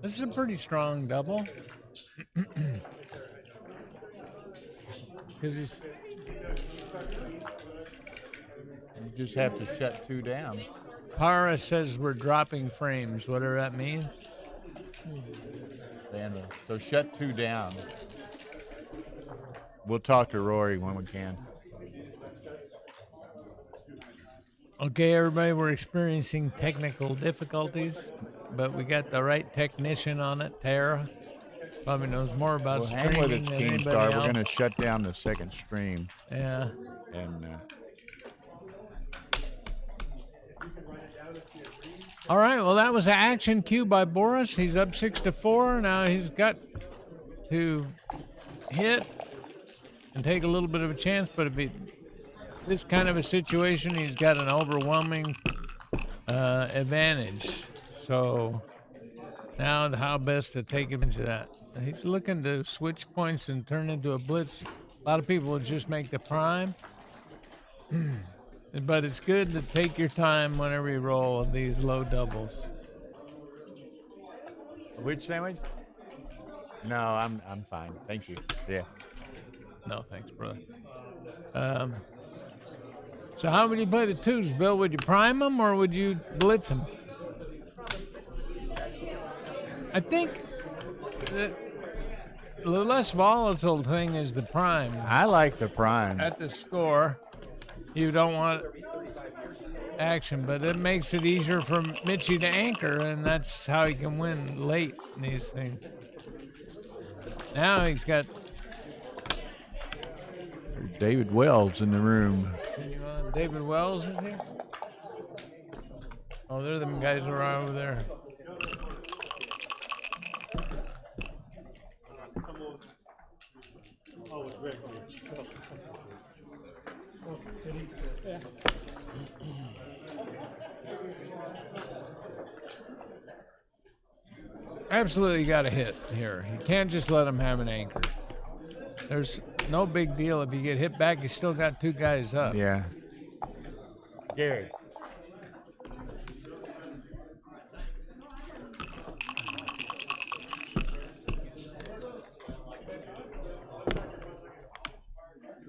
This is a pretty strong double. Because he's. You just have to shut two down. Para says we're dropping frames, whatever that means. So shut two down. We'll talk to Rory when we can. Okay, everybody, we're experiencing technical difficulties, but we got the right technician on it, Tara. Probably knows more about streaming hang with it, than King anybody Star. else. We're going to shut down the second stream. Yeah. And All right, well, that was an action cue by Boris. He's up 6-4. Now he's got to hit and take a little bit of a chance, but if this kind of a situation, he's got an overwhelming advantage. So now how best to take advantage of that? He's looking to switch points and turn into a blitz. A lot of people will just make the prime. But it's good to take your time whenever you roll these low doubles. Which sandwich? No, I'm fine. Thank you. Yeah. No, thanks, brother. So how would you play the twos, Bill? Would you prime them or would you blitz them? I think that the less volatile thing is the prime. I like the prime. At the score, you don't want action, but it makes it easier for Mitchie to anchor, and that's how he can win late in these things. Now he's got David Wells in the room. David Wells in here? Oh, they're the guys who are over there. Absolutely got to hit here. You can't just let him have an anchor. There's no big deal if you get hit back. You still got two guys up. Yeah. Gary.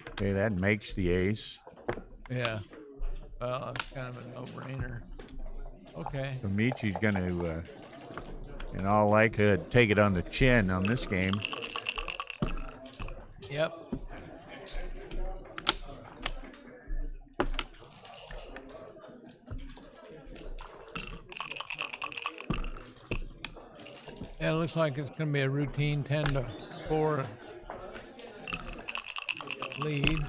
Okay, that makes the ace. Yeah. Well, it's kind of a no-brainer. Okay. So Michi's going to, in all likelihood, take it on the chin on this game. Yep. Yeah, it looks like it's going to be a routine 10-4 lead.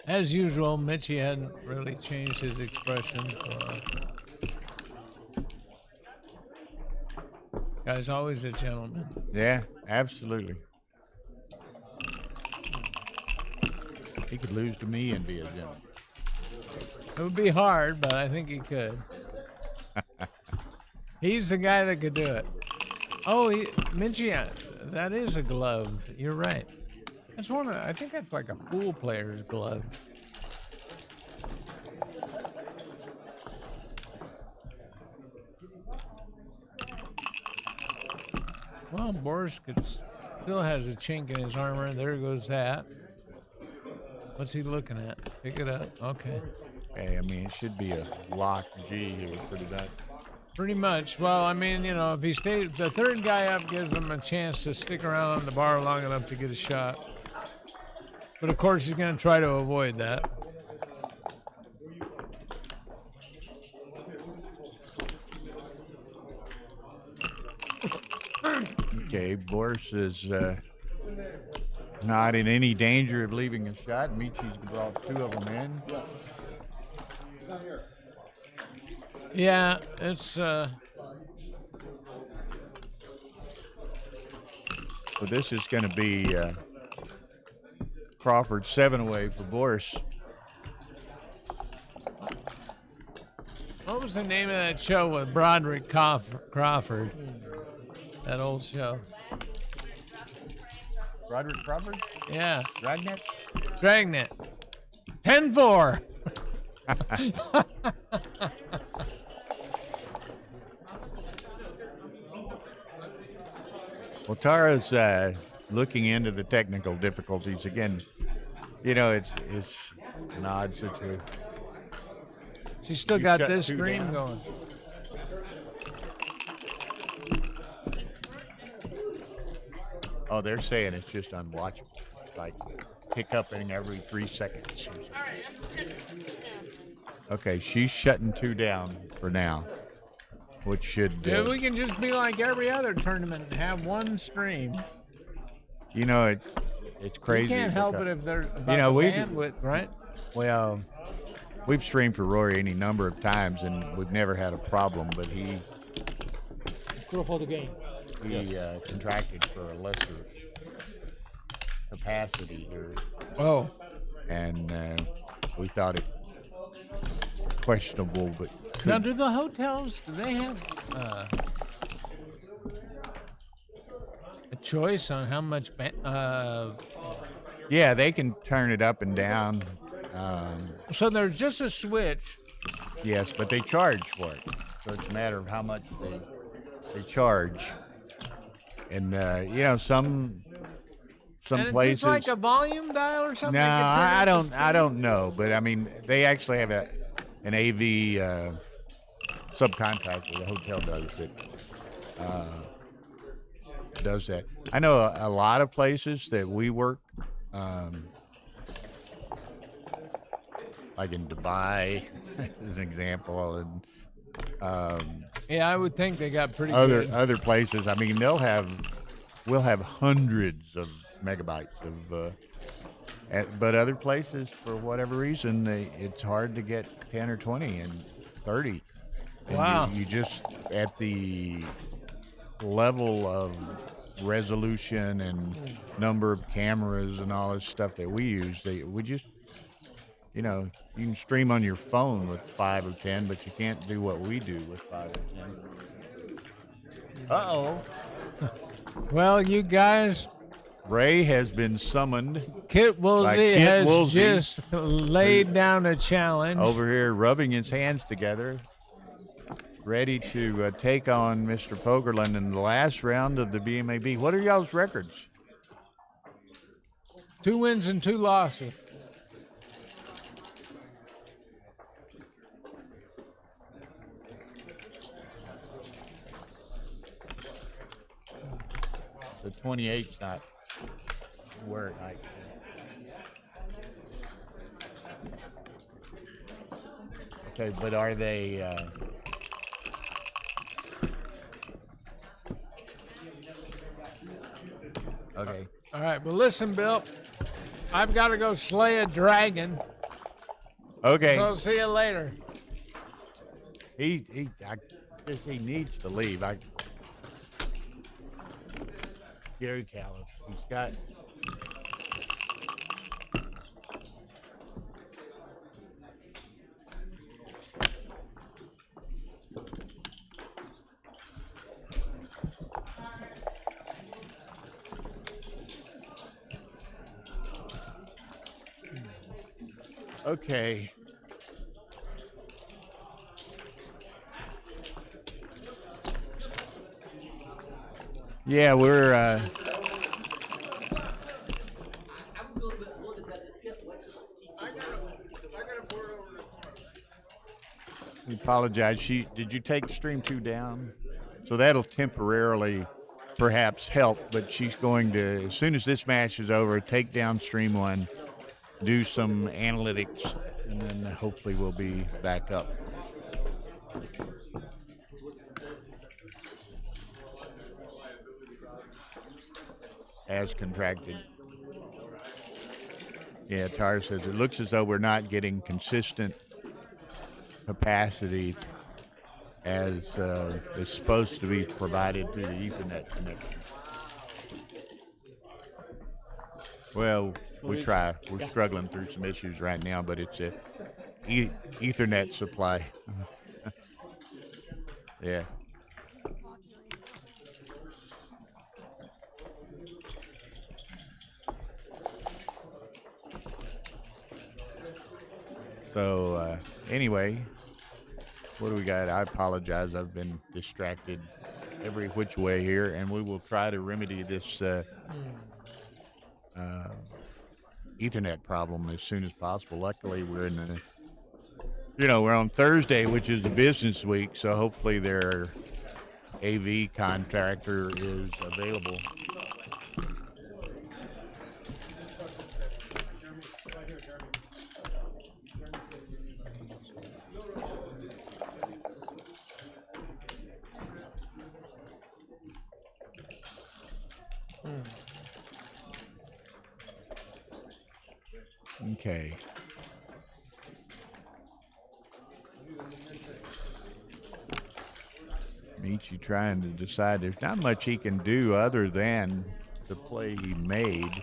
As usual, Mitchie hadn't really changed his expression. Guy's always a gentleman. Yeah, absolutely. He could lose to me and be a gentleman. It would be hard, but I think he could. He's the guy that could do it. Oh, Mitchie, that is a glove. You're right. That's I think that's like a pool player's glove. Well, Boris still has a chink in his armor. There goes that. What's he looking at? Pick it up. Okay. Hey, I mean, it should be a lock G here pretty much. Pretty much. Well, I mean, you know, if he stays, the third guy up gives him a chance to stick around on the bar long enough to get a shot. But of course, he's going to try to avoid that. Okay, Boris is not in any danger of leaving a shot. Michi's brought two of them in. Yeah, it's So this is going to be Crawford 7 away for Boris. what was the name of that show with Broderick Crawford? That old show. Broderick Crawford? Yeah. Dragnet? Dragnet. 10-4. Well, Tara's looking into the technical difficulties again. You know, it's an odd situation. She's still You got shut this two screen down? going. Oh, they're saying it's just unwatchable. It's like hiccuping every 3 seconds. Okay, she's shutting 2 down for now, which should. Yeah, we can just be like every other tournament and have one stream. You know, it's crazy. You can't help it if they're about the bandwidth, right? Well, we've streamed for Rory any number of times, and we've never had a problem. But he for the game. He contracted for a lesser capacity here. Oh. And we thought it questionable, but now, do the hotels, do they have a choice on how much? Yeah, they can turn it up and down. So there's just a switch. Yes, but they charge for it. So it's a matter of how much they charge. And some and places. It's like a volume dial or something. No, I don't know, but I mean they actually have an AV subcontractor. The hotel does that. I know a lot of places that we work, like in Dubai, as an example, and yeah, I would think they got pretty other good. places. I mean, we'll have hundreds of megabytes of. But other places, for whatever reason, it's hard to get 10 or 20 and 30. And wow. You just, at the level of resolution and number of cameras and all this stuff that we use, we just, you can stream on your phone with 5 or 10, but you can't do what we do with 5 or 10. Uh-oh. Well, you guys... Ray has been summoned. Kit Woolsey has just laid down a challenge. Over here rubbing his hands together, ready to take on Mr. Fogerland in the last round of the BMAB. What are y'all's records? 2 wins and 2 losses. The 28's not where I okay, but are they okay. All right, well listen, Bill, I've got to go slay a dragon. Okay. So see you later. He needs to leave. Gary Callis. He's got okay. Yeah, we're we apologize. Did you take stream 2 down? So that'll temporarily perhaps help, but she's going to, as soon as this match is over, take down stream 1, do some analytics, and then hopefully we'll be back up. As contracted. Yeah, Tar says it looks as though we're not getting consistent capacity as is supposed to be provided through the Ethernet connection. Well, we try. We're struggling through some issues right now, but it's a Ethernet supply. Yeah. So anyway, what do we got? I apologize. I've been distracted every which way here, and we will try to remedy this Ethernet problem as soon as possible. Luckily, we're in we're on Thursday, which is the business week, so hopefully their AV contractor is available. Okay. Michi trying to decide. There's not much he can do other than the play he made.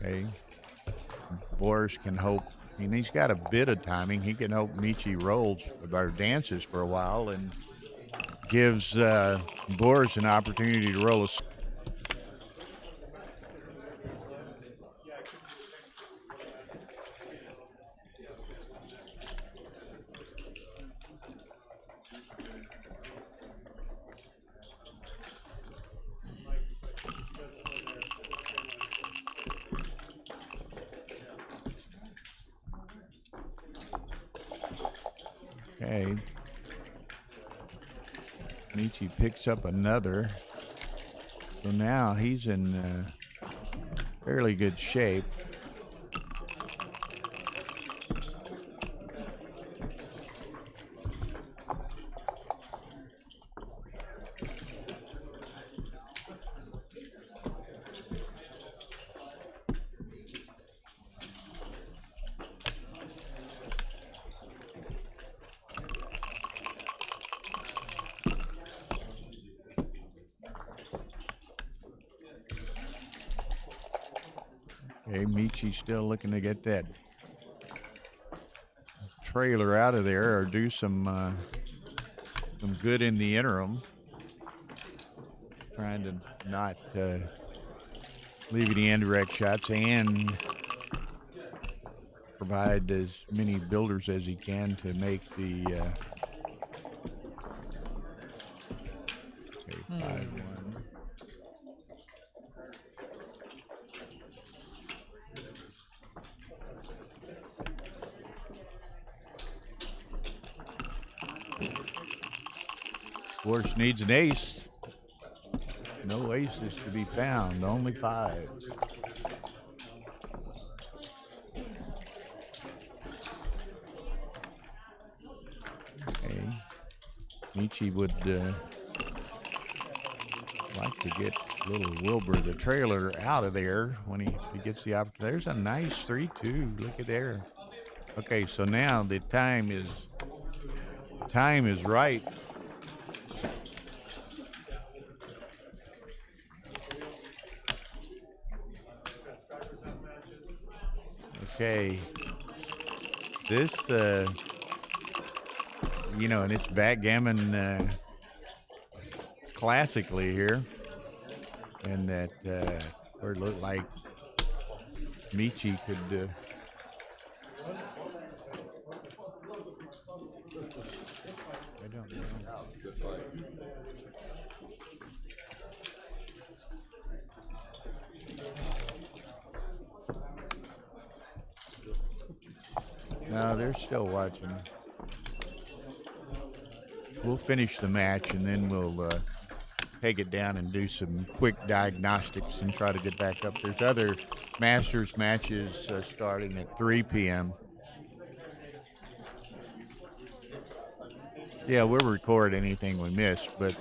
Okay. Boris can hope. I mean, he's got a bit of timing. He can hope Michi rolls or dances for a while and gives Boris an opportunity to roll a. Okay. Michi picks up another. So now he's in fairly good shape. Okay, Michi's still looking to get that trailer out of there or do some good in the interim. Trying to not leave any indirect shots and provide as many builders as he can to make the okay, 5-1. Boris needs an ace. No aces to be found, only 5. Okay. Michi would like to get little Wilbur the trailer out of there when he gets the opportunity. There's a nice 3-2. Look at there. Okay, so now the time is right. Okay. This and it's backgammon classically here. And that where it looked like Michi could I don't know. Good fight. No, they're still watching. We'll finish the match and then we'll take it down and do some quick diagnostics and try to get back up. There's other Masters matches starting at 3 p.m. Yeah, we'll record anything we miss, but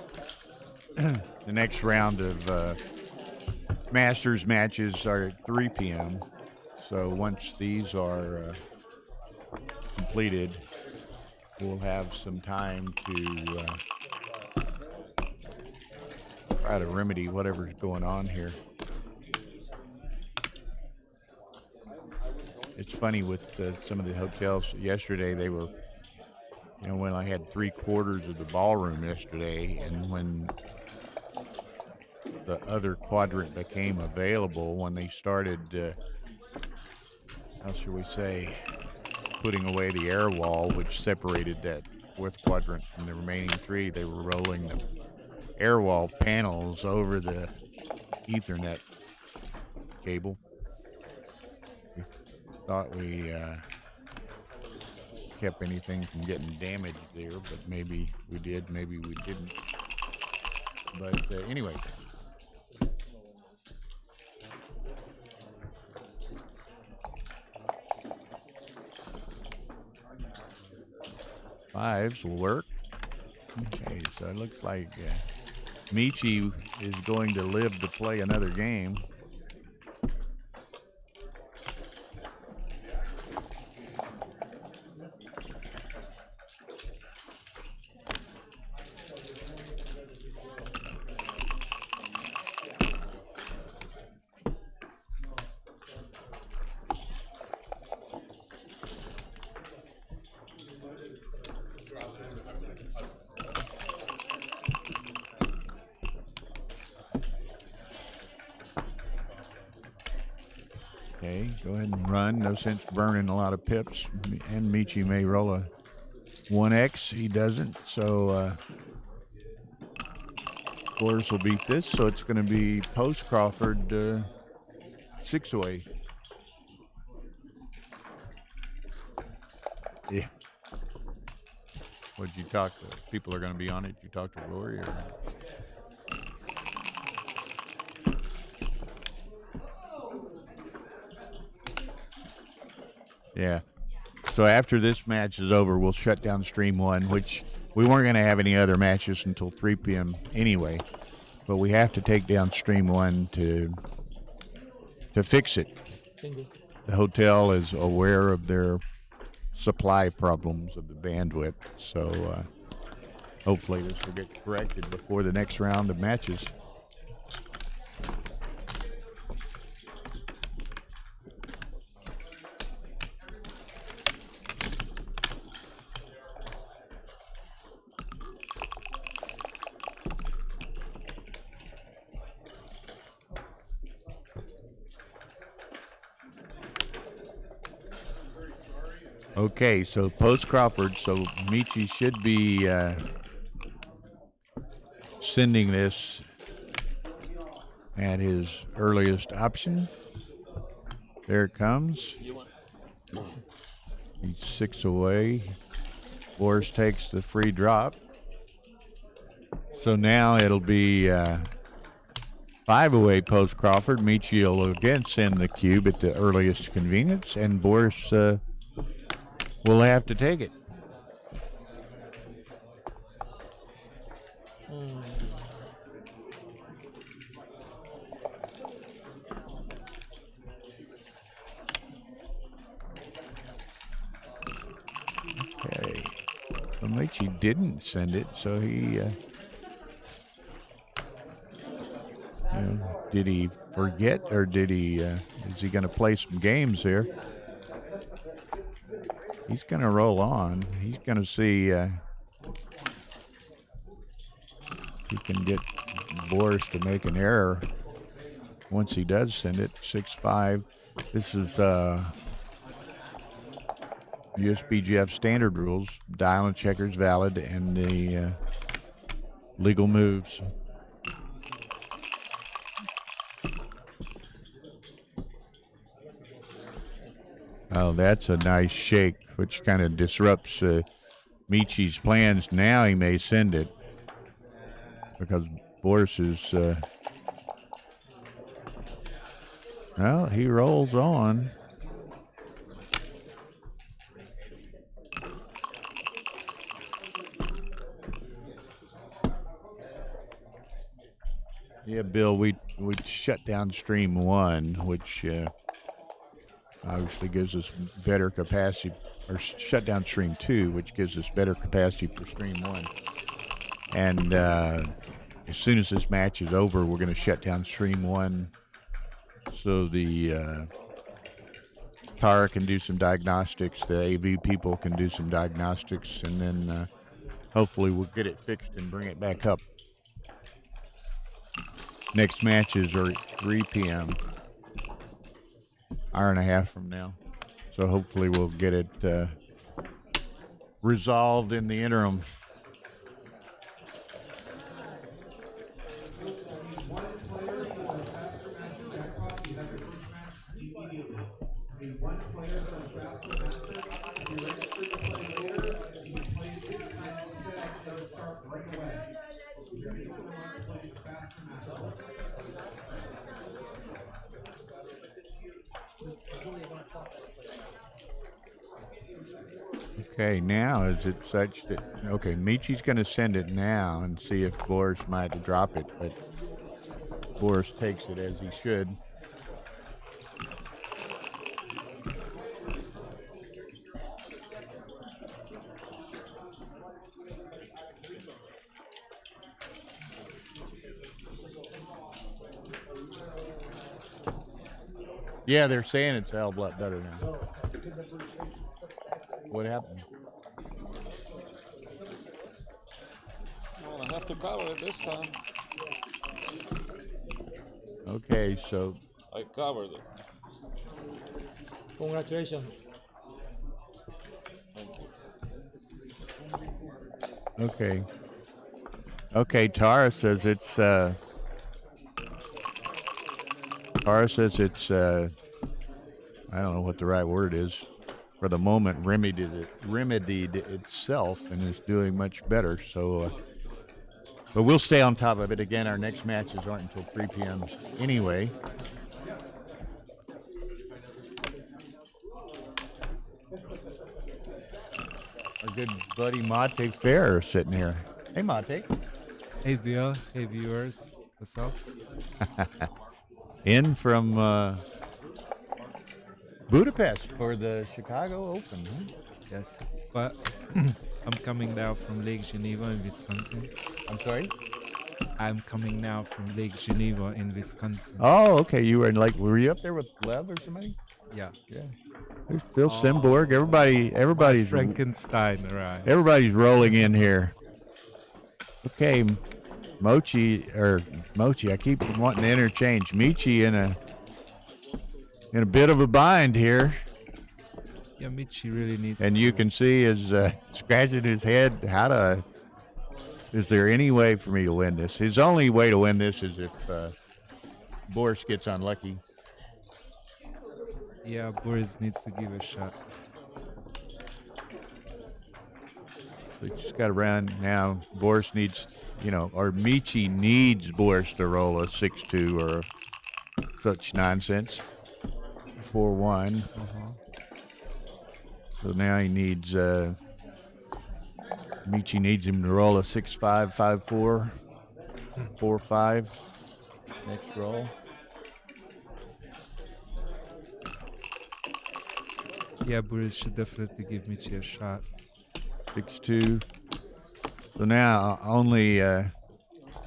the next round of Masters matches are at 3 p.m. So once these are completed, we'll have some time to try to remedy whatever's going on here. It's funny with some of the hotels yesterday, they were, when I had 3/4 of the ballroom yesterday, and when the other quadrant became available, when they started, how should we say, putting away the air wall, which separated that 4th quadrant from the remaining 3, they were rolling the air wall panels over the Ethernet cable. We thought we kept anything from getting damaged there, but maybe we did, maybe we didn't. But anyway. Fives will work. Okay, so it looks like Michi is going to live to play another game. Okay, go ahead and run. No sense burning a lot of pips. And Michi may roll a 1X. He doesn't. So Boris will beat this. So it's going to be post Crawford 6 away. Yeah. What'd you talk to? People are going to be on it. You talk to Rory or? Yeah. So after this match is over, we'll shut down Stream 1, which we weren't going to have any other matches until 3 p.m. anyway. But we have to take down Stream 1 to fix it. The hotel is aware of their supply problems of the bandwidth. So hopefully this will get corrected before the next round of matches. Okay, so post Crawford, so Michi should be sending this at his earliest option. There it comes. He's 6 away. Boris takes the free drop. So now it'll be 5 away post Crawford. Michi will again send the cube at the earliest convenience, and Boris will have to take it. Okay. So Michi didn't send it, so he, did he forget, or did he, is he going to play some games here? He's going to roll on. He's going to see if he can get Boris to make an error once he does send it. 6-5. This is USBGF standard rules. Dial and checkers valid, and the legal moves. Oh, that's a nice shake, which kind of disrupts Michi's plans. Now he may send it because Boris is, well, he rolls on. Yeah, Bill, we shut down Stream 1, which obviously gives us better capacity, or shut down Stream 2, which gives us better capacity for Stream 1. And as soon as this match is over, we're going to shut down Stream 1 so the Tara can do some diagnostics, the AV people can do some diagnostics, and then hopefully we'll get it fixed and bring it back up. Next matches are at 3 p.m., hour and a half from now. So hopefully we'll get it resolved in the interim. Okay, now is it such that okay, Michi's going to send it now and see if Boris might drop it, but Boris takes it as he should. Yeah, they're saying it's a hell of a lot better now. What happened? Well, I have to cover it this time. Okay, so I covered it. Congratulations. Thank you. okay. Okay, Tara says it's I don't know what the right word is. For the moment, remedied itself and is doing much better. So, but we'll stay on top of it. Again, our next matches aren't until 3 p.m. anyway. Our good buddy Mate Fair sitting here. Hey, Mate. Hey, Bill. Hey, viewers. What's up? In from Budapest for the Chicago Open. Huh? Yes. But I'm coming now from Lake Geneva in Wisconsin. I'm sorry? I'm coming now from Lake Geneva in Wisconsin. Oh, okay. You were in were you up there with Lev or somebody? Yeah. Yeah. There's Phil Simborg. Everybody's Frankenstein, right? Everybody's rolling in here. Okay, Mochi. I keep wanting to interchange Michi in a bit of a bind here. Yeah, Michi really needs. And you can see is scratching his head. Is there any way for me to win this? His only way to win this is if Boris gets unlucky. Yeah, Boris needs to give a shot. So he just got to run now. Boris needs, or Michi needs Boris to roll a 6-2 or such nonsense. 4-1. So now he needs, Michi needs him to roll a 6-5, 5-4, 4-5. Next roll. Yeah, Boris should definitely give Michi a shot. 6-2. So now only 4-1,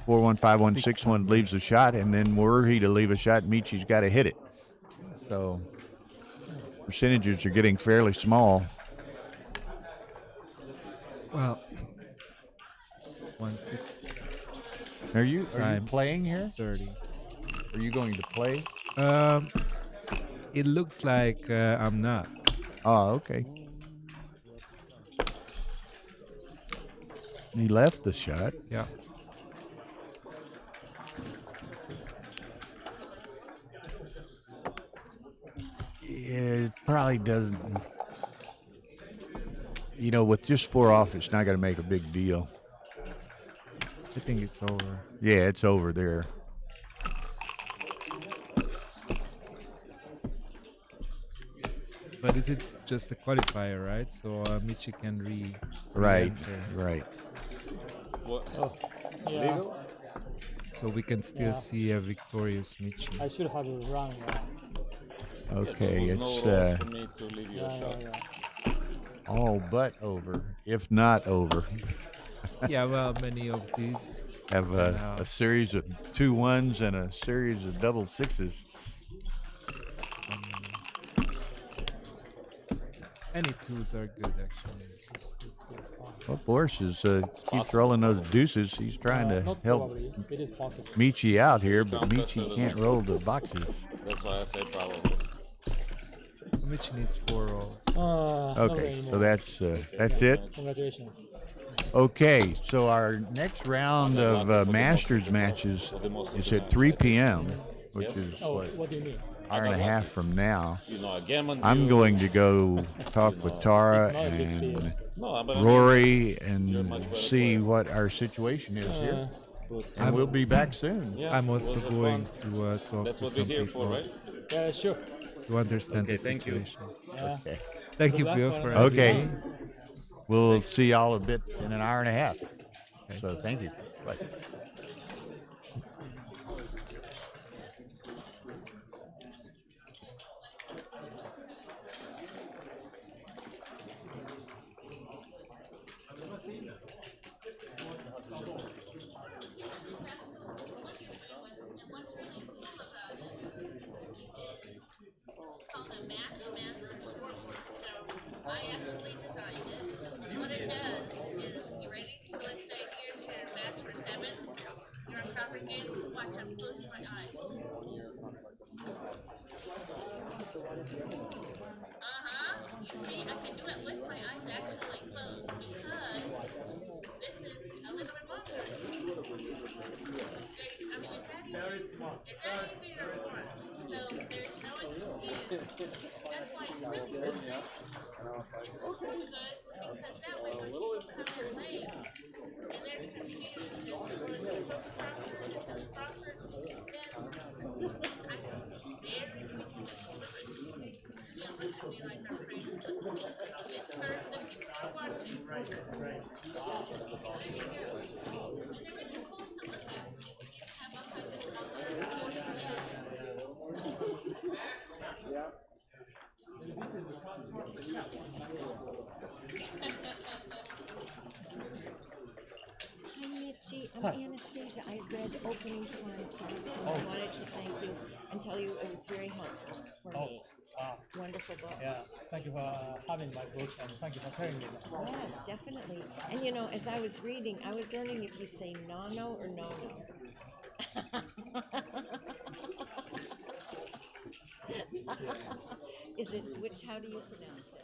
5-1, 6-1 leaves a shot, and then were he to leave a shot, Michi's got to hit it. So percentages are getting fairly small. Well, 1/6. Are you playing here? 30. Are you going to play? It looks like I'm not. Oh, okay. He left the shot. Yeah. Yeah, it probably doesn't. With just 4 off, it's not going to make a big deal. I think it's over. Yeah, it's over there. But is it just a qualifier, right? So Michi can Right. What? Oh, yeah. So we can still see a victorious Michi. I should have run. Okay, There was it's no rules for me to leave you a shot. all but over, if not over. Yeah, well, many of these Have a series of 2 1s and a series of double 6s. Any 2s are good, actually. Well, Boris keeps rolling those deuces. He's trying to Not help probably. It is possible. Michi out here, but Sounds Michi better can't than- roll the boxes. That's why I say probably. So Michi needs 4 rolls. Not Okay, anymore. so that's it. Congratulations. Okay, so our next round of Masters matches is at 3 p.m., which is What do you mean? hour and a half from now. Gammon. I'm going to go talk with Tara It's not a big and deal. No, but Rory and see what our situation is here. And we'll be back soon. Yeah, I'm also it was going fun. to talk That's to what some we're here for, people right? Yeah, sure. to understand Okay, the thank you. situation. Yeah. Okay. Thank you, Good luck Bill, for for another Okay. having me. We'll see y'all a bit in an hour and a half. So thank you. Bye. Called a Match Master scoreboard. So I actually designed it. What it does is, you ready? So let's say here's your match for 7. You're on proper game. Watch, I'm closing my eyes. You see, I can do it with my eyes actually closed because this is a little bit longer. I mean, is that easy? Very smart. Is that easy or what? So there's no excuse. That's why it really works. It's so good because that way when people come in late and they're confused as to, well, is this proper? Is this proper? Then I can very quickly just flip it. You know, look at me like I'm crazy. It's for the people that are watching. Right. There you go. And they're really cool to look at too. You can have all kinds of colors. Hi, Mitchie. I'm Anastasia. I read opening times, and I wanted to thank you and tell you it was very helpful for me. Wow. Wonderful book. Yeah. Thank you for having my book and thank you for carrying me. Yes, definitely. And you know, as I was reading, I was learning if you say no or no. Is it, how do you pronounce it?